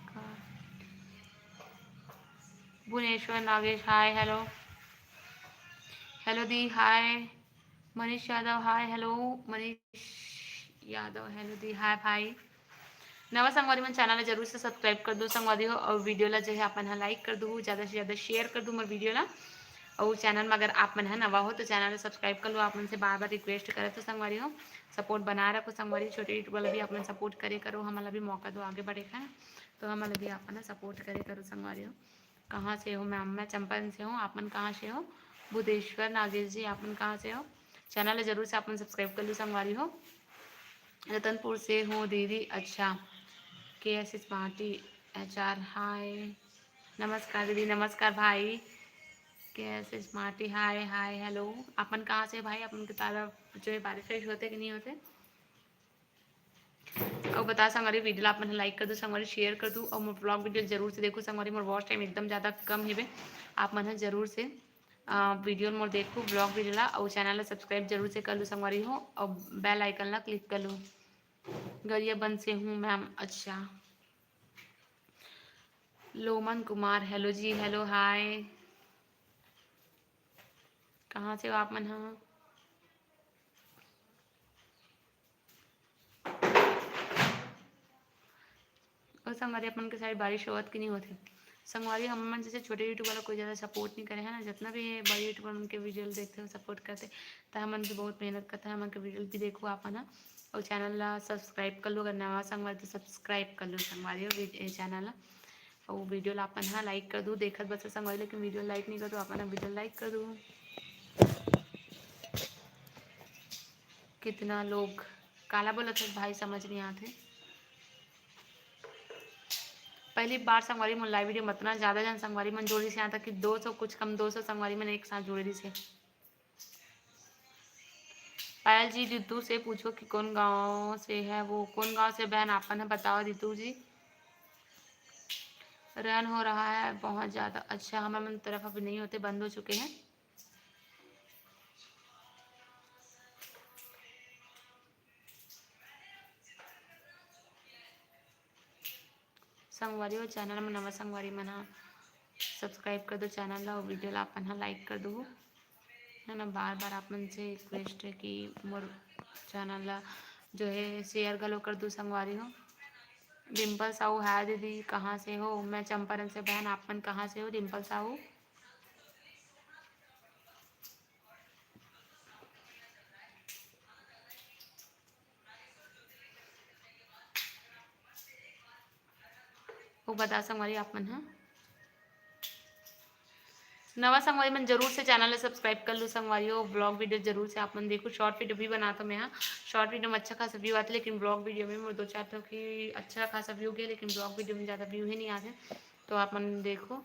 Speaker 1: का। Bhuvneshwar Nagesh hi hello. Hello दी hi. Manish Yadav hi hello. Manish Yadav hello दी हाय भाई। नवा संगवारी मन चैनल जरूर से सब्सक्राइब कर दो संगवारी हो और वीडियो ला जो है अपन लाइक कर दो, ज़्यादा से ज़्यादा शेयर कर दो मोर वीडियो ला। और चैनल में अगर आप मन है नवा हो तो चैनल सब्सक्राइब कर लो। आप मन से बार बार रिक्वेस्ट करे तो संगवारी हो सपोर्ट बना रखो संगवारी। छोटे यूट्यूब वाला भी आप मन सपोर्ट करे करो, हमारा भी मौका दो आगे बढ़े का है तो हमारा भी आप सपोर्ट करे करो संगवारी हो। कहाँ से हो मैम? मैं चंपारण से हूँ। आप मन कहाँ से हो? बुधेश्वर नागेश जी आप मन कहाँ से हो? चैनल जरूर से आप मन सब्सक्राइब कर लो संगवारी हो। रतनपुर से हूँ दीदी। अच्छा के एस स्मार्टी एच आर हाय। नमस्कार दीदी। नमस्कार भाई। के एस स्मार्टी हाय हाय हेलो। अपन कहाँ से भाई? अपन के तरफ जो है बारिश होते कि नहीं होते? और बता संगवारी वीडियो आप मन लाइक कर दो संगवारी, शेयर कर दो और मोर ब्लॉग वीडियो जरूर से देखो संगवारी। मोर वॉच टाइम एकदम ज़्यादा कम हेबे। आप मन जरूर से वीडियो मोर देखो ब्लॉग वीडियो ला और चैनल ला सब्सक्राइब जरूर से कर लो संगवारी हो और बेल आइकन ला क्लिक कर लो। गरियाबंद से हूँ मैम। अच्छा लोमन कुमार हेलो जी हेलो हाय। कहाँ से हो आप मन? हाँ और संगवारी अपन के साइड बारिश होत कि नहीं होती? संगवारी हम मन जैसे छोटे यूट्यूब वाला कोई ज़्यादा सपोर्ट नहीं करे है ना। जितना भी बड़े यूट्यूबर उनके वीडियो देखते हो सपोर्ट करते तो हम भी बहुत मेहनत करते हैं। हम के वीडियो भी देखो आप ना और चैनल ला सब्सक्राइब कर लो। अगर नवा संगवारी तो सब्सक्राइब कर लो संगवारी हो चैनल ला और वीडियो ला अपन हाँ लाइक कर दो। देखत बस संगवारी लेकिन वीडियो लाइक नहीं कर दो। अपन वीडियो लाइक कर दो। कितना लोग काला बोला था भाई समझ नहीं आते। पहली बार संगवारी मन लाइव वीडियो में इतना ज़्यादा जन संगवारी मन जोड़ी से यहाँ तक कि 200 कुछ कम 200 संगवारी मन एक साथ जोड़े रही से। पायल जी रितु से पूछो कि कौन गांव से है वो? कौन गांव से बहन आपन है बताओ रितु जी। रन हो रहा है बहुत ज़्यादा। अच्छा हमारे मन तरफ अभी नहीं होते, बंद हो चुके हैं। संगवारी हो चैनल में नवा संगवारी मन सब्सक्राइब कर दो चैनल ला और वीडियो ला अपन लाइक कर दो है ना। बार बार आप मन से रिक्वेस्ट है कि मोर चैनल ला जो है शेयर गलो कर दो संगवारी हो। डिम्पल साहू है दीदी कहाँ से हो? मैं चंपारण से बहन। आप मन कहाँ से हो डिम्पल साहू? वो बता संगवारी आप मन है। नवा संगवारी मन जरूर से चैनल ला सब्सक्राइब कर लो संगवारी हो। ब्लॉग वीडियो जरूर से आप मन देखो। शॉर्ट वीडियो भी बनाता मैं हाँ। शॉर्ट वीडियो में अच्छा खासा व्यू आते, लेकिन ब्लॉग वीडियो में मोर 2-4 ठो की अच्छा खासा व्यू गया, लेकिन ब्लॉग वीडियो में ज़्यादा व्यू ही नहीं आते। तो आप मन देखो।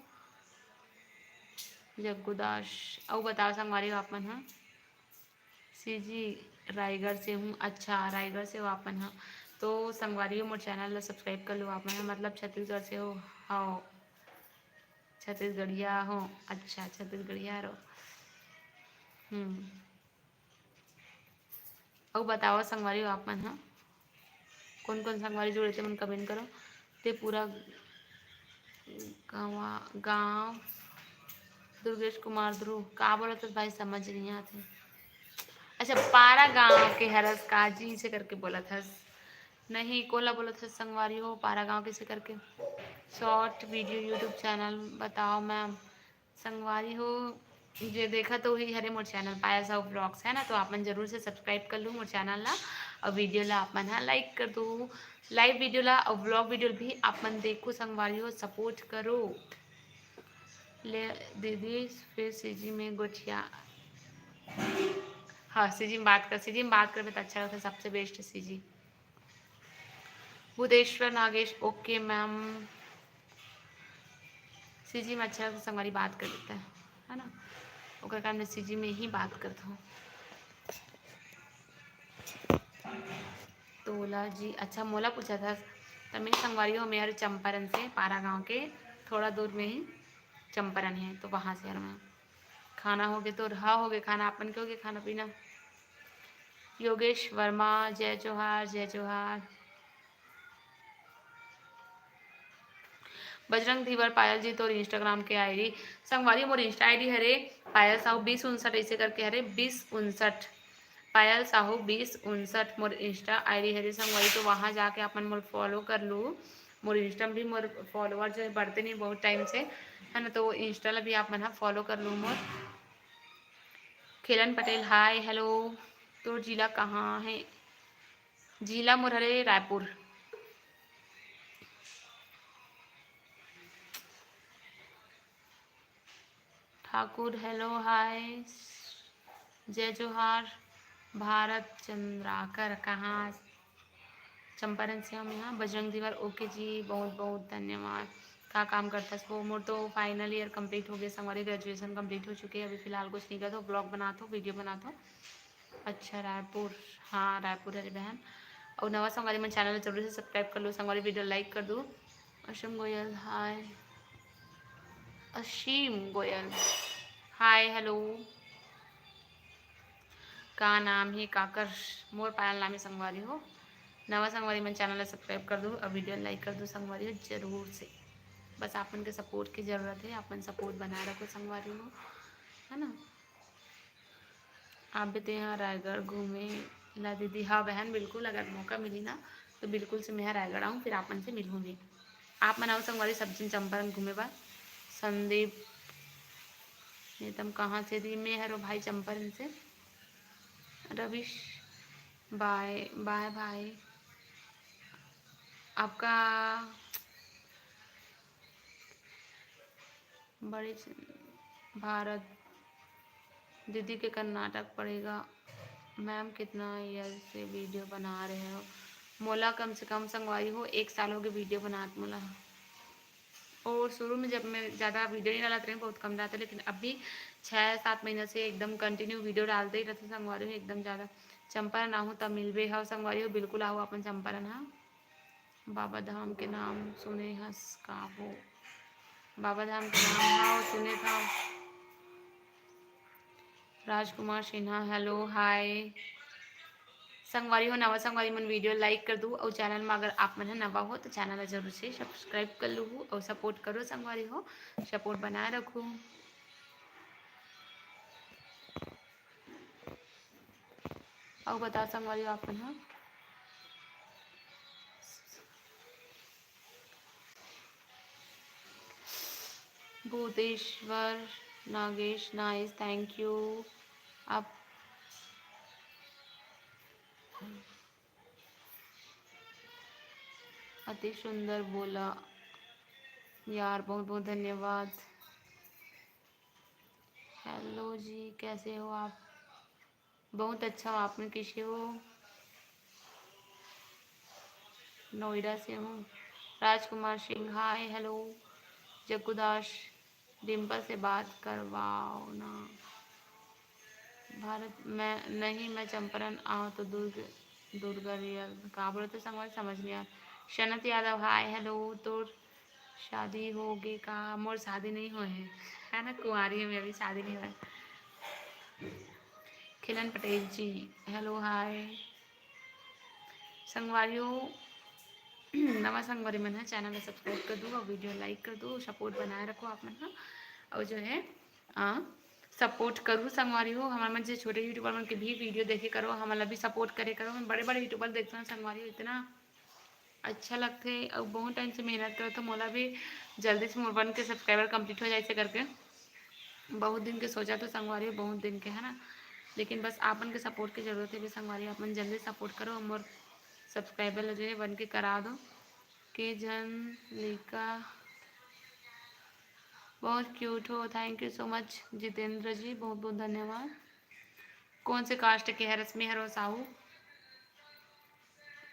Speaker 1: जग्गूदास और बताओ संगवारी हो आप मन हाँ। सीजी रायगढ़ से हूँ। अच्छा, रायगढ़ से हो आप मन हाँ। तो संगवारी हो मोर चैनल ला सब्सक्राइब कर लो आप मन हाँ। मतलब छत्तीसगढ़ से हो। हाँ, छत्तीसगढ़िया हो। अच्छा, छत्तीसगढ़िया रहो। और बताओ संगवारी हो आप मन हाँ। कौन कौन संगवारी जुड़े थे मन कमेंट करो। ते पूरा गाँव दुर्गेश कुमार ध्रुव का बोला तो भाई समझ नहीं आते। अच्छा, पारा गांव के हरस काजी से करके बोला था। नहीं, कोला बोला था संगवारी हो। पारा गांव कैसे करके शॉर्ट वीडियो यूट्यूब चैनल बताओ मैम। संगवारी हो जे देखा तो वही हरे मोर चैनल पाया साहब ब्लॉग्स है ना, तो आप मन जरूर से सब्सक्राइब कर लो मोर चैनल ला। और वीडियो ला आप मन हाँ लाइक कर दो। लाइव वीडियो ला और ब्लॉग वीडियो भी आप मन देखो संगवारी हो, सपोर्ट करो। ले दीदी फिर सीजी में गोठिया। हाँ, सीजी में बात कर, सीजी में बात करवे तो अच्छा होता है, सबसे best CG. Budheshwar Nagesh okay ma'am. CG में अच्छा संगवारी बात कर देता है ना। ओकर कारण मैं सीजी में ही बात करता हूँ। तोला जी, अच्छा मोला पूछा था। तो मैं संगवारी हो मेरे चंपारण से, पारा गांव के थोड़ा दूर में ही चंपारण है, तो वहाँ से यार मैं। खाना हो गया तो रहा हो गया खाना, अपन के हो गया खाना पीना। योगेश वर्मा जय जोहार जय जोहार। बजरंग धीवर पायल जी तो इंस्टाग्राम के आईडी संगवारी मोर इंस्टा आईडी हरे पायल साहू 2059 ऐसे करके हरे 2059 पायल साहू 2059 मोर इंस्टा आईडी हरे संगवारी। तो वहाँ जाके अपन मोर फॉलो कर लूँ। मोर इंस्टा में भी मोर फॉलोअर जो है बढ़ते नहीं बहुत टाइम से है ना, तो इंस्टा ला भी आप मन फॉलो कर लूँ मोर। खेलन पटेल हाय हेलो। तो जिला कहाँ है? जिला मोर हरे रायपुर। ठाकुर हेलो हाय जय जोहार। भारत चंद्राकर कहाँ? चंपारण से हम यहाँ। बजरंग दीवार ओके जी, बहुत बहुत धन्यवाद। क्या काम करता है वो? मोर तो फाइनल ईयर कंप्लीट हो गया, हमारी ग्रेजुएशन कंप्लीट हो चुकी है। अभी फिलहाल कुछ नहीं करता, ब्लॉग बनाता हूँ वीडियो बनाता हूँ। अच्छा रायपुर, हाँ रायपुर है बहन। और नवा संगवारी मैं चैनल जरूर से सब्सक्राइब कर लो संगवारी, वीडियो लाइक कर दो। असीम गोयल हाय। असीम गोयल हाय हेलो। का नाम है काकर? मोर पायल नाम है संगवारी हो। नवा संगवारी मैं चैनल सब्सक्राइब कर दूँ और वीडियो लाइक कर दूँ संगवारी हो जरूर से। बस आपन के सपोर्ट की ज़रूरत है, आपन सपोर्ट बनाए रखो संगवारी हो, है ना। आप भी तो यहाँ रायगढ़ घूमे ला दीदी? हाँ बहन बिल्कुल, अगर मौका मिली ना तो बिल्कुल से मैं यहाँ रायगढ़ आऊँ, फिर आपन से मिलूँगी। आप मनाओ संगवारी सब दिन चंपारण घूमे बा। संदीप नेतम कहाँ से दी? मैं हरो भाई चंपारण से। रविश बाय बाय भाई। आपका बड़ी भारत दीदी के कर्नाटक पड़ेगा। मैम कितना ईयर से वीडियो बना रहे हो? मोला कम से कम संगवारी हो 1 साल हो गए वीडियो बनात मोला। और शुरू में जब मैं ज़्यादा वीडियो नहीं डालते रहे, बहुत कम डालते, लेकिन अभी 6-7 महीने से एकदम कंटिन्यू वीडियो डालते ही रहते संगवारी हो एकदम ज़्यादा। चंपारण आहूँ तब मिलबे हाँ संगवारी हो, बिल्कुल आहूँ अपन चंपारण हाँ। बाबा धाम के नाम सुने हस का हो? बाबा धाम के नाम हाँ सुने था। राजकुमार सिन्हा हेलो हाय। संगवारी हो नवा संगवारी मन वीडियो लाइक कर दूँ, और चैनल में अगर आप मन है नवा हो तो चैनल जरूर से सब्सक्राइब कर लूँ और सपोर्ट करो संगवारी हो, सपोर्ट बनाए रखो। और बता संगवारी हो आप मन हाँ। Bhuteshwar Nagesh nice thank you. आप अति सुंदर बोला यार, बहुत बहुत धन्यवाद। हेलो जी, कैसे हो आप? बहुत अच्छा हो, आप में कैसे हो? नोएडा से हूँ। Rajkumar Singh hi hello. जग्गूदास डिम्पल से बात करवाओ ना। भारत मैं नहीं, मैं चंपारण आऊँ तो दुर्गा रियल कहाँ बोले तो समझ नहीं आया। शनत यादव हाय हेलो। तो शादी होगी का? मोर शादी नहीं हुए है ना, कुंवारी है मैं, अभी शादी नहीं हुआ है। खिलन पटेल जी हेलो हाय। संगवारियों नवा संगवारी मन है, चैनल में सब्सक्राइब कर दो और वीडियो लाइक कर दो, सपोर्ट बनाए रखो आप मन हा। और जो है सपोर्ट करूँ संगवारी हो, हमारे मन से छोटे यूट्यूबर मन के भी वीडियो देखे करो, हमारा भी सपोर्ट करे करो। मैं बड़े बड़े यूट्यूबर देखते हैं संगवारी हो, इतना अच्छा लगते और बहुत टाइम से मेहनत करो तो मोला भी जल्दी से मोर 1 के सब्सक्राइबर कंप्लीट हो जाए ऐसे करके। बहुत दिन के सोचा तो संगवारी हो, बहुत दिन के है ना, लेकिन बस आपन के सपोर्ट की जरूरत है भी संगवारी। अपन जल्दी सपोर्ट करो और मोर सब्सक्राइबर जो है 1 के करा दो। के जन लिका बहुत क्यूट हो, thank you so much Jitendra ji, बहुत बहुत धन्यवाद। कौन से कास्ट के है? रश्मि हरो साहू।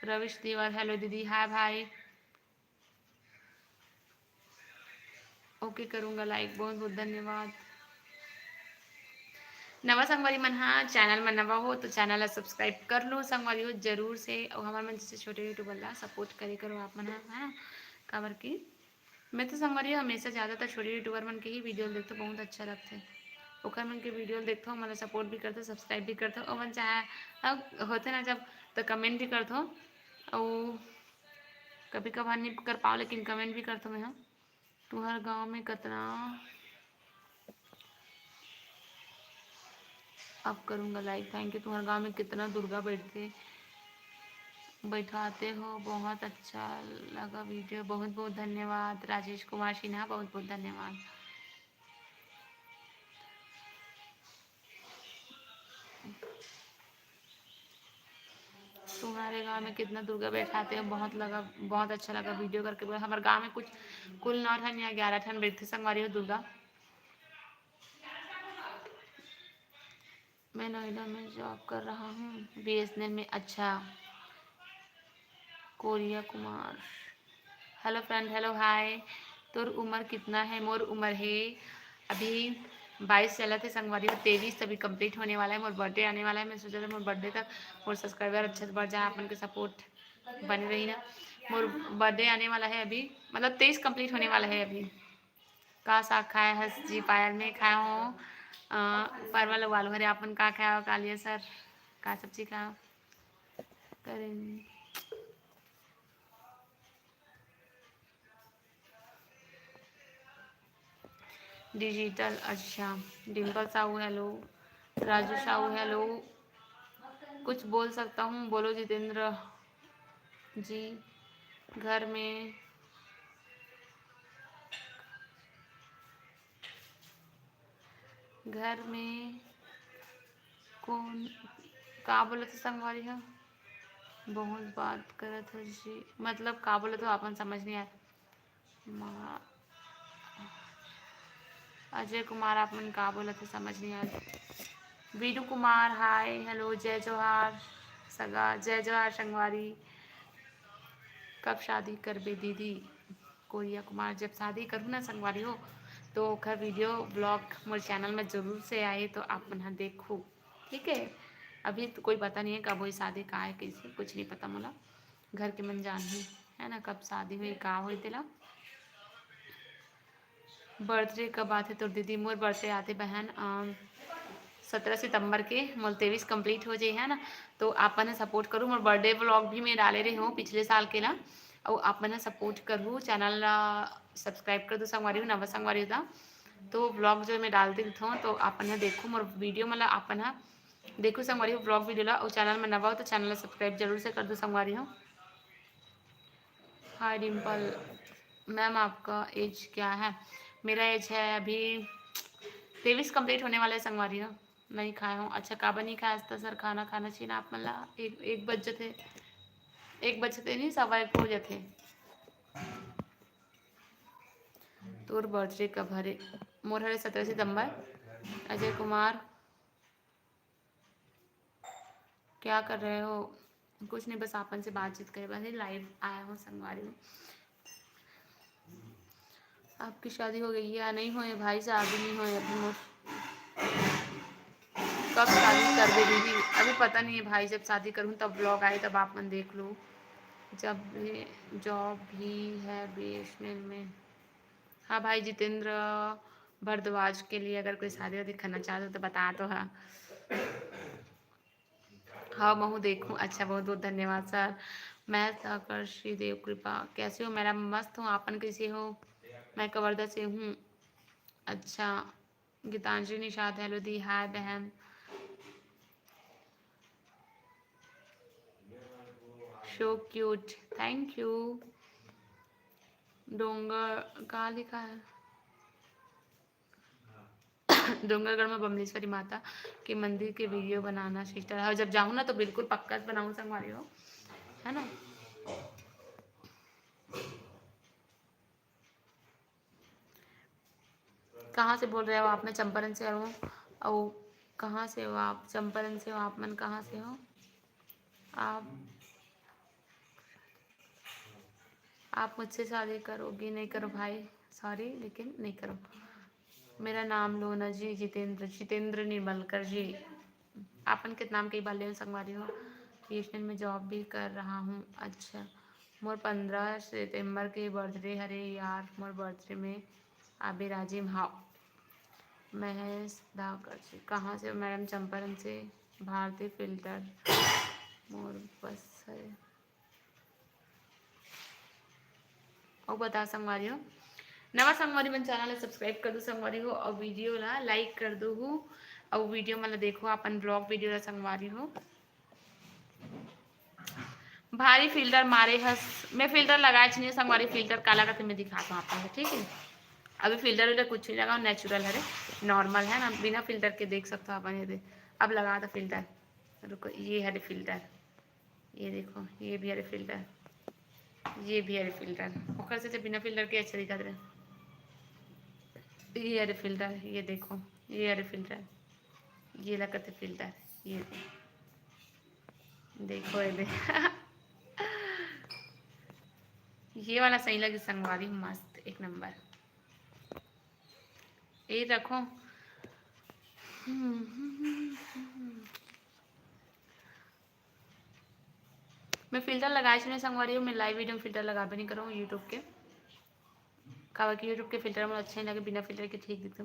Speaker 1: रविश दीवार हेलो दीदी हाय भाई। ओके करूँगा लाइक, बहुत बहुत धन्यवाद। नवा संगवारी मन हाँ, चैनल में नवा हो तो चैनल ला सब्सक्राइब कर लो संगवारी हो जरूर से। और हमारे मन जैसे छोटे यूट्यूबर ला सपोर्ट करे करो आप मन, है ना। काबर की मैं तो संगवारी हमेशा ज़्यादातर छोटे यूट्यूबर मन के ही वीडियो देखते, बहुत अच्छा लगते। ओकर मन के वीडियो देखते हो, मतलब सपोर्ट भी करते, सब्सक्राइब भी करते और मन चाहे अब होते ना जब तो कमेंट भी करते हो। और कभी कभार नहीं कर पाओ लेकिन कमेंट भी करते मैं। हाँ, तुम्हारे गांव में कितना अब करूँगा लाइक, थैंक यू। तुम्हारे गांव में कितना दुर्गा बैठाते हो, बहुत अच्छा लगा वीडियो, बहुत बहुत धन्यवाद। राजेश कुमार सिन्हा बहुत बहुत धन्यवाद। तुम्हारे गांव में कितना दुर्गा बैठाते हैं, बहुत अच्छा लगा वीडियो करके। हमारे गांव में कुछ कुल 9 ठन या 11 ठन बैठते संगवारी हो दुर्गा। मैं नोएडा में जॉब कर रहा हूँ, BSNL में। अच्छा, Korea Kumar hello friend hello hi. तोर उम्र कितना है? मोर उम्र है अभी 22 चला थे संगवारी, 23 तभी कंप्लीट होने वाला है। मोर बर्थडे आने वाला है, मैं सोचा था मोर बर्थडे तक मोर सब्सक्राइबर अच्छे से बढ़ जाए, अपन के सपोर्ट बने रही ना। मोर बर्थडे आने वाला है अभी, मतलब 23 कंप्लीट होने वाला है अभी। का साग खाए हंस जी? पायल में खाया हूँ परवल उबालो। हरे आपन का खाया हो कालिया सर? का सब्जी खाया करें? डिजिटल अच्छा। डिम्पल साहू हेलो। राजू साहू हेलो। कुछ बोल सकता हूँ? बोलो जितेंद्र जी। घर में घर में कौन का बोले तो संगवारी है? बहुत बात करत है जी, मतलब का बोले तो अपन समझ नहीं आया। अजय कुमार आप मन का बोला थे समझ नहीं आया। Veeru Kumar hi hello. जय जोहार सगा, जय जोहार संगवारी। कब शादी करबे दीदी? कोरिया कुमार जब शादी करूँ ना संगवारी हो तो ओखर वीडियो ब्लॉग मोर चैनल में जरूर से आए तो आप मन देखो, ठीक है। अभी तो कोई पता नहीं है कब हुई शादी, का है कैसे, कुछ नहीं पता मोला। घर के मन जान ही है ना कब शादी हुई का हुई तेला। बर्थडे कब आते तो दीदी? मोर बर्थडे आते बहन 17 सितंबर के। मोर 23 कंप्लीट हो जाए है ना, तो आप मन सपोर्ट करूँ। मोर बर्थडे व्लॉग भी मैं डाले रही हूँ पिछले साल के ला, और आप मन सपोर्ट करूँ। चैनल सब्सक्राइब कर दो संगवारी हो, नवा संगवारी होता तो ब्लॉग जो मैं डालती हूँ तो आप मन देखो मोर वीडियो, मतलब आप मन देखो संगवारी हो ब्लॉग वीडियो ला। और चैनल में नवा हो तो चैनल सब्सक्राइब जरूर से कर दो संगवारी हो। हाय डिम्पल मैम, आपका एज क्या है? मेरा एज है अभी 23 कंप्लीट होने वाले संगवारी हो। नहीं खाया हूँ। अच्छा, काबा नहीं खाया था सर? खाना खाना चाहिए ना आप मतलब। एक बज जाते, 1 बजते नहीं 1:15 हो जाते। तोर बर्थडे कब हरे? मोर हरे 17 सितंबर। अजय कुमार क्या कर रहे हो? कुछ नहीं, बस आपन से बातचीत करे, बस लाइव आया हूँ संगवारी में। आपकी शादी हो गई या नहीं हुई भाई? शादी नहीं हुई अभी मोर। कब शादी कर दे दीदी? अभी पता नहीं है भाई, जब शादी करूँ तब ब्लॉग आए तब आप मन देख लो। जब भी जॉब भी है बीएसएनएल में। हाँ भाई जितेंद्र भरद्वाज के लिए अगर कोई शादी वादी करना चाहते हो तो बता तो। हाँ हाँ महू देखूँ। अच्छा बहुत बहुत धन्यवाद सर। मैं साकर श्रीदेव कृपा कैसे हो? मेरा मस्त हूँ, आपन कैसे हो? मैं कवर्धा से हूँ। अच्छा गीतांजलि निषाद हेलो दी हाय बहन। Show cute thank you. डोंगर कहाँ लिखा है? डोंगरगढ़ में बमलेश्वरी माता के मंदिर के वीडियो बनाना सिस्टर। और जब जाऊँ ना तो बिल्कुल पक्का बनाऊँ संगवारी हो, है ना। कहाँ से बोल रहे हो आप? मैं चंपारण से हूँ। और कहाँ से हो आप? चंपारण से हो आप? मन कहाँ से हो आप? आप मुझसे शादी करोगी? नहीं करो भाई, सॉरी लेकिन नहीं करो। मेरा नाम लो ना जी, जितेंद्र निर्मलकर जी। आपन के नाम के बाले में संगवारी हो। बीएसएनएल में जॉब भी कर रहा हूँ। अच्छा मोर 15 सितंबर के बर्थडे हरे यार, मोर बर्थडे में आबे राजिम। हाँ महेश धाकर जी कहाँ से? मैडम चंपारण से। भारतीय फिल्टर मोर बस है। और बता संगवारी हो नवा संगवारी मन चैनल ला सब्सक्राइब कर दो संगवारी हो, और वीडियो ला लाइक कर दो हो, और वीडियो मतलब देखो अपन ब्लॉग वीडियो ला संगवारी हो। भारी फिल्टर मारे हस। मैं फिल्टर लगाए नहीं संगवारी, फिल्टर काला करके मैं दिखाता हूँ आपको, ठीक है। अभी फिल्टर विल्टर कुछ नहीं लगा, नेचुरल है, नॉर्मल है ना, बिना फिल्टर के देख सकते हो अपन। ये अब लगा था फिल्टर, रुको ये है फिल्टर, ये देखो ये भी है फिल्टर, ये भी है फिल्टर। ओकर से बिना फिल्टर के अच्छा दिखा रहे। ये है फिल्टर, ये देखो ये है फिल्टर, ये लगते फिल्टर, ये देखो ये ये वाला सही लगे संगवारी, मस्त एक नंबर। ये रखो। मैं फिल्टर लगाए नहीं संगवारी हूँ, मैं लाइव वीडियो में फिल्टर लगा भी नहीं करूँ यूट्यूब के। कहा कि यूट्यूब के फिल्टर मुझे अच्छे नहीं लगे, बिना फिल्टर के ठीक दिखते।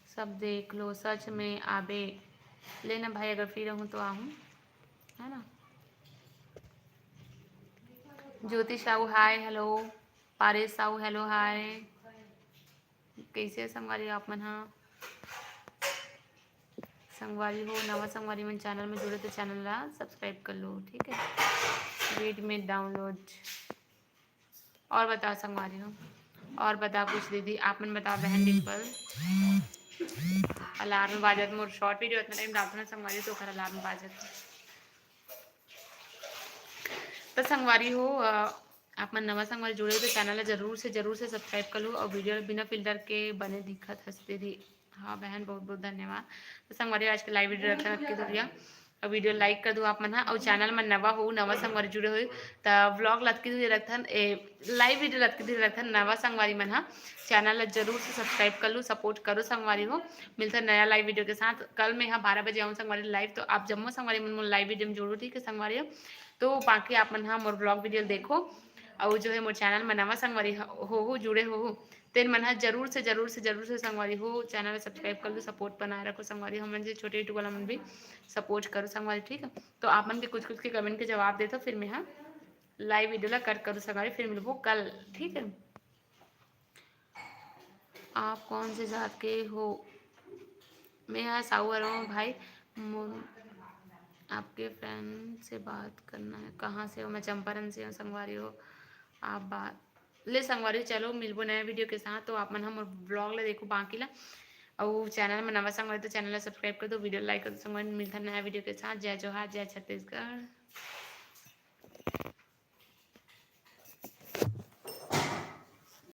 Speaker 1: सब देख लो सच में आबे लेना भाई, अगर फ्री रहूँ तो आहूँ, है ना। Jyoti Sahu hi hello. Paresh Sahu hello hi. कैसे संगवारी आप मन? हाँ संगवारी हो नवा संगवारी मन चैनल में जुड़े तो चैनल ला सब्सक्राइब कर लो, ठीक है। रीड में डाउनलोड। और बताओ संगवारी हो, और बता कुछ दीदी आप मन बताओ बहन डिम्पल। अलार्म बाजत मोर शॉर्ट वीडियो इतना टाइम डालते ना संगवारी तो अलार्म बाजत। तो संगवारी हो आप मन नवा संगवारी जुड़े हो तो चैनल जरूर से सब्सक्राइब कर लो, और वीडियो बिना फिल्टर के बने दिखत हंसते दी। हाँ बहन बहुत बहुत धन्यवाद। तो संगवारी आज के लाइव वीडियो रखा के दूरिया, और वीडियो लाइक कर दो आप मन, और चैनल में नवा हो नवा संगवारी जुड़े हो तो व्लॉग लटकी दूरी रखन लाइव वीडियो लटकी दूरी रखन नवा संगवारी मन। हाँ चैनल जरूर से सब्सक्राइब कर लो, सपोर्ट करो संगवारी हो। मिलता है नया लाइव वीडियो के साथ। कल मैं यहाँ 12 बजे आऊँ संगवारी लाइव, तो आप जम्मू संगवारी मन लाइव वीडियो में जोड़ो, ठीक है संगवारी हो। तो बाकी आप मन हाँ मोर ब्लॉग वीडियो देखो, और जो है मोर चैनल में नवा संगवारी हो जुड़े हो तेन मन हाँ जरूर से संगवारी हो चैनल सब्सक्राइब कर लो, सपोर्ट बनाए रखो संगवारी। हम मन से छोटे यूट्यूब वाला मन भी सपोर्ट करो संगवारी, ठीक है। तो आप मन के कुछ के कमेंट के जवाब देते फिर मैं हाँ लाइव वीडियो ला कट करूँ संगवारी, फिर मिलबो कल, ठीक है। आप कौन से जात के हो? मैं यहाँ साहूर हूँ भाई। आपके फ्रेंड से बात करना है। कहाँ से हो? मैं चंपारण से हूँ संगवारी हो। आप बात ले संगवारी चलो मिलबो नया वीडियो के साथ। तो आप मन हम ब्लॉग ला देखो बाकी ला, और चैनल में नवा संगवारी तो चैनल ला सब्सक्राइब कर दो, वीडियो लाइक कर दो संगवारी। मिलता नया वीडियो के साथ। जय जोहार जय छत्तीसगढ़।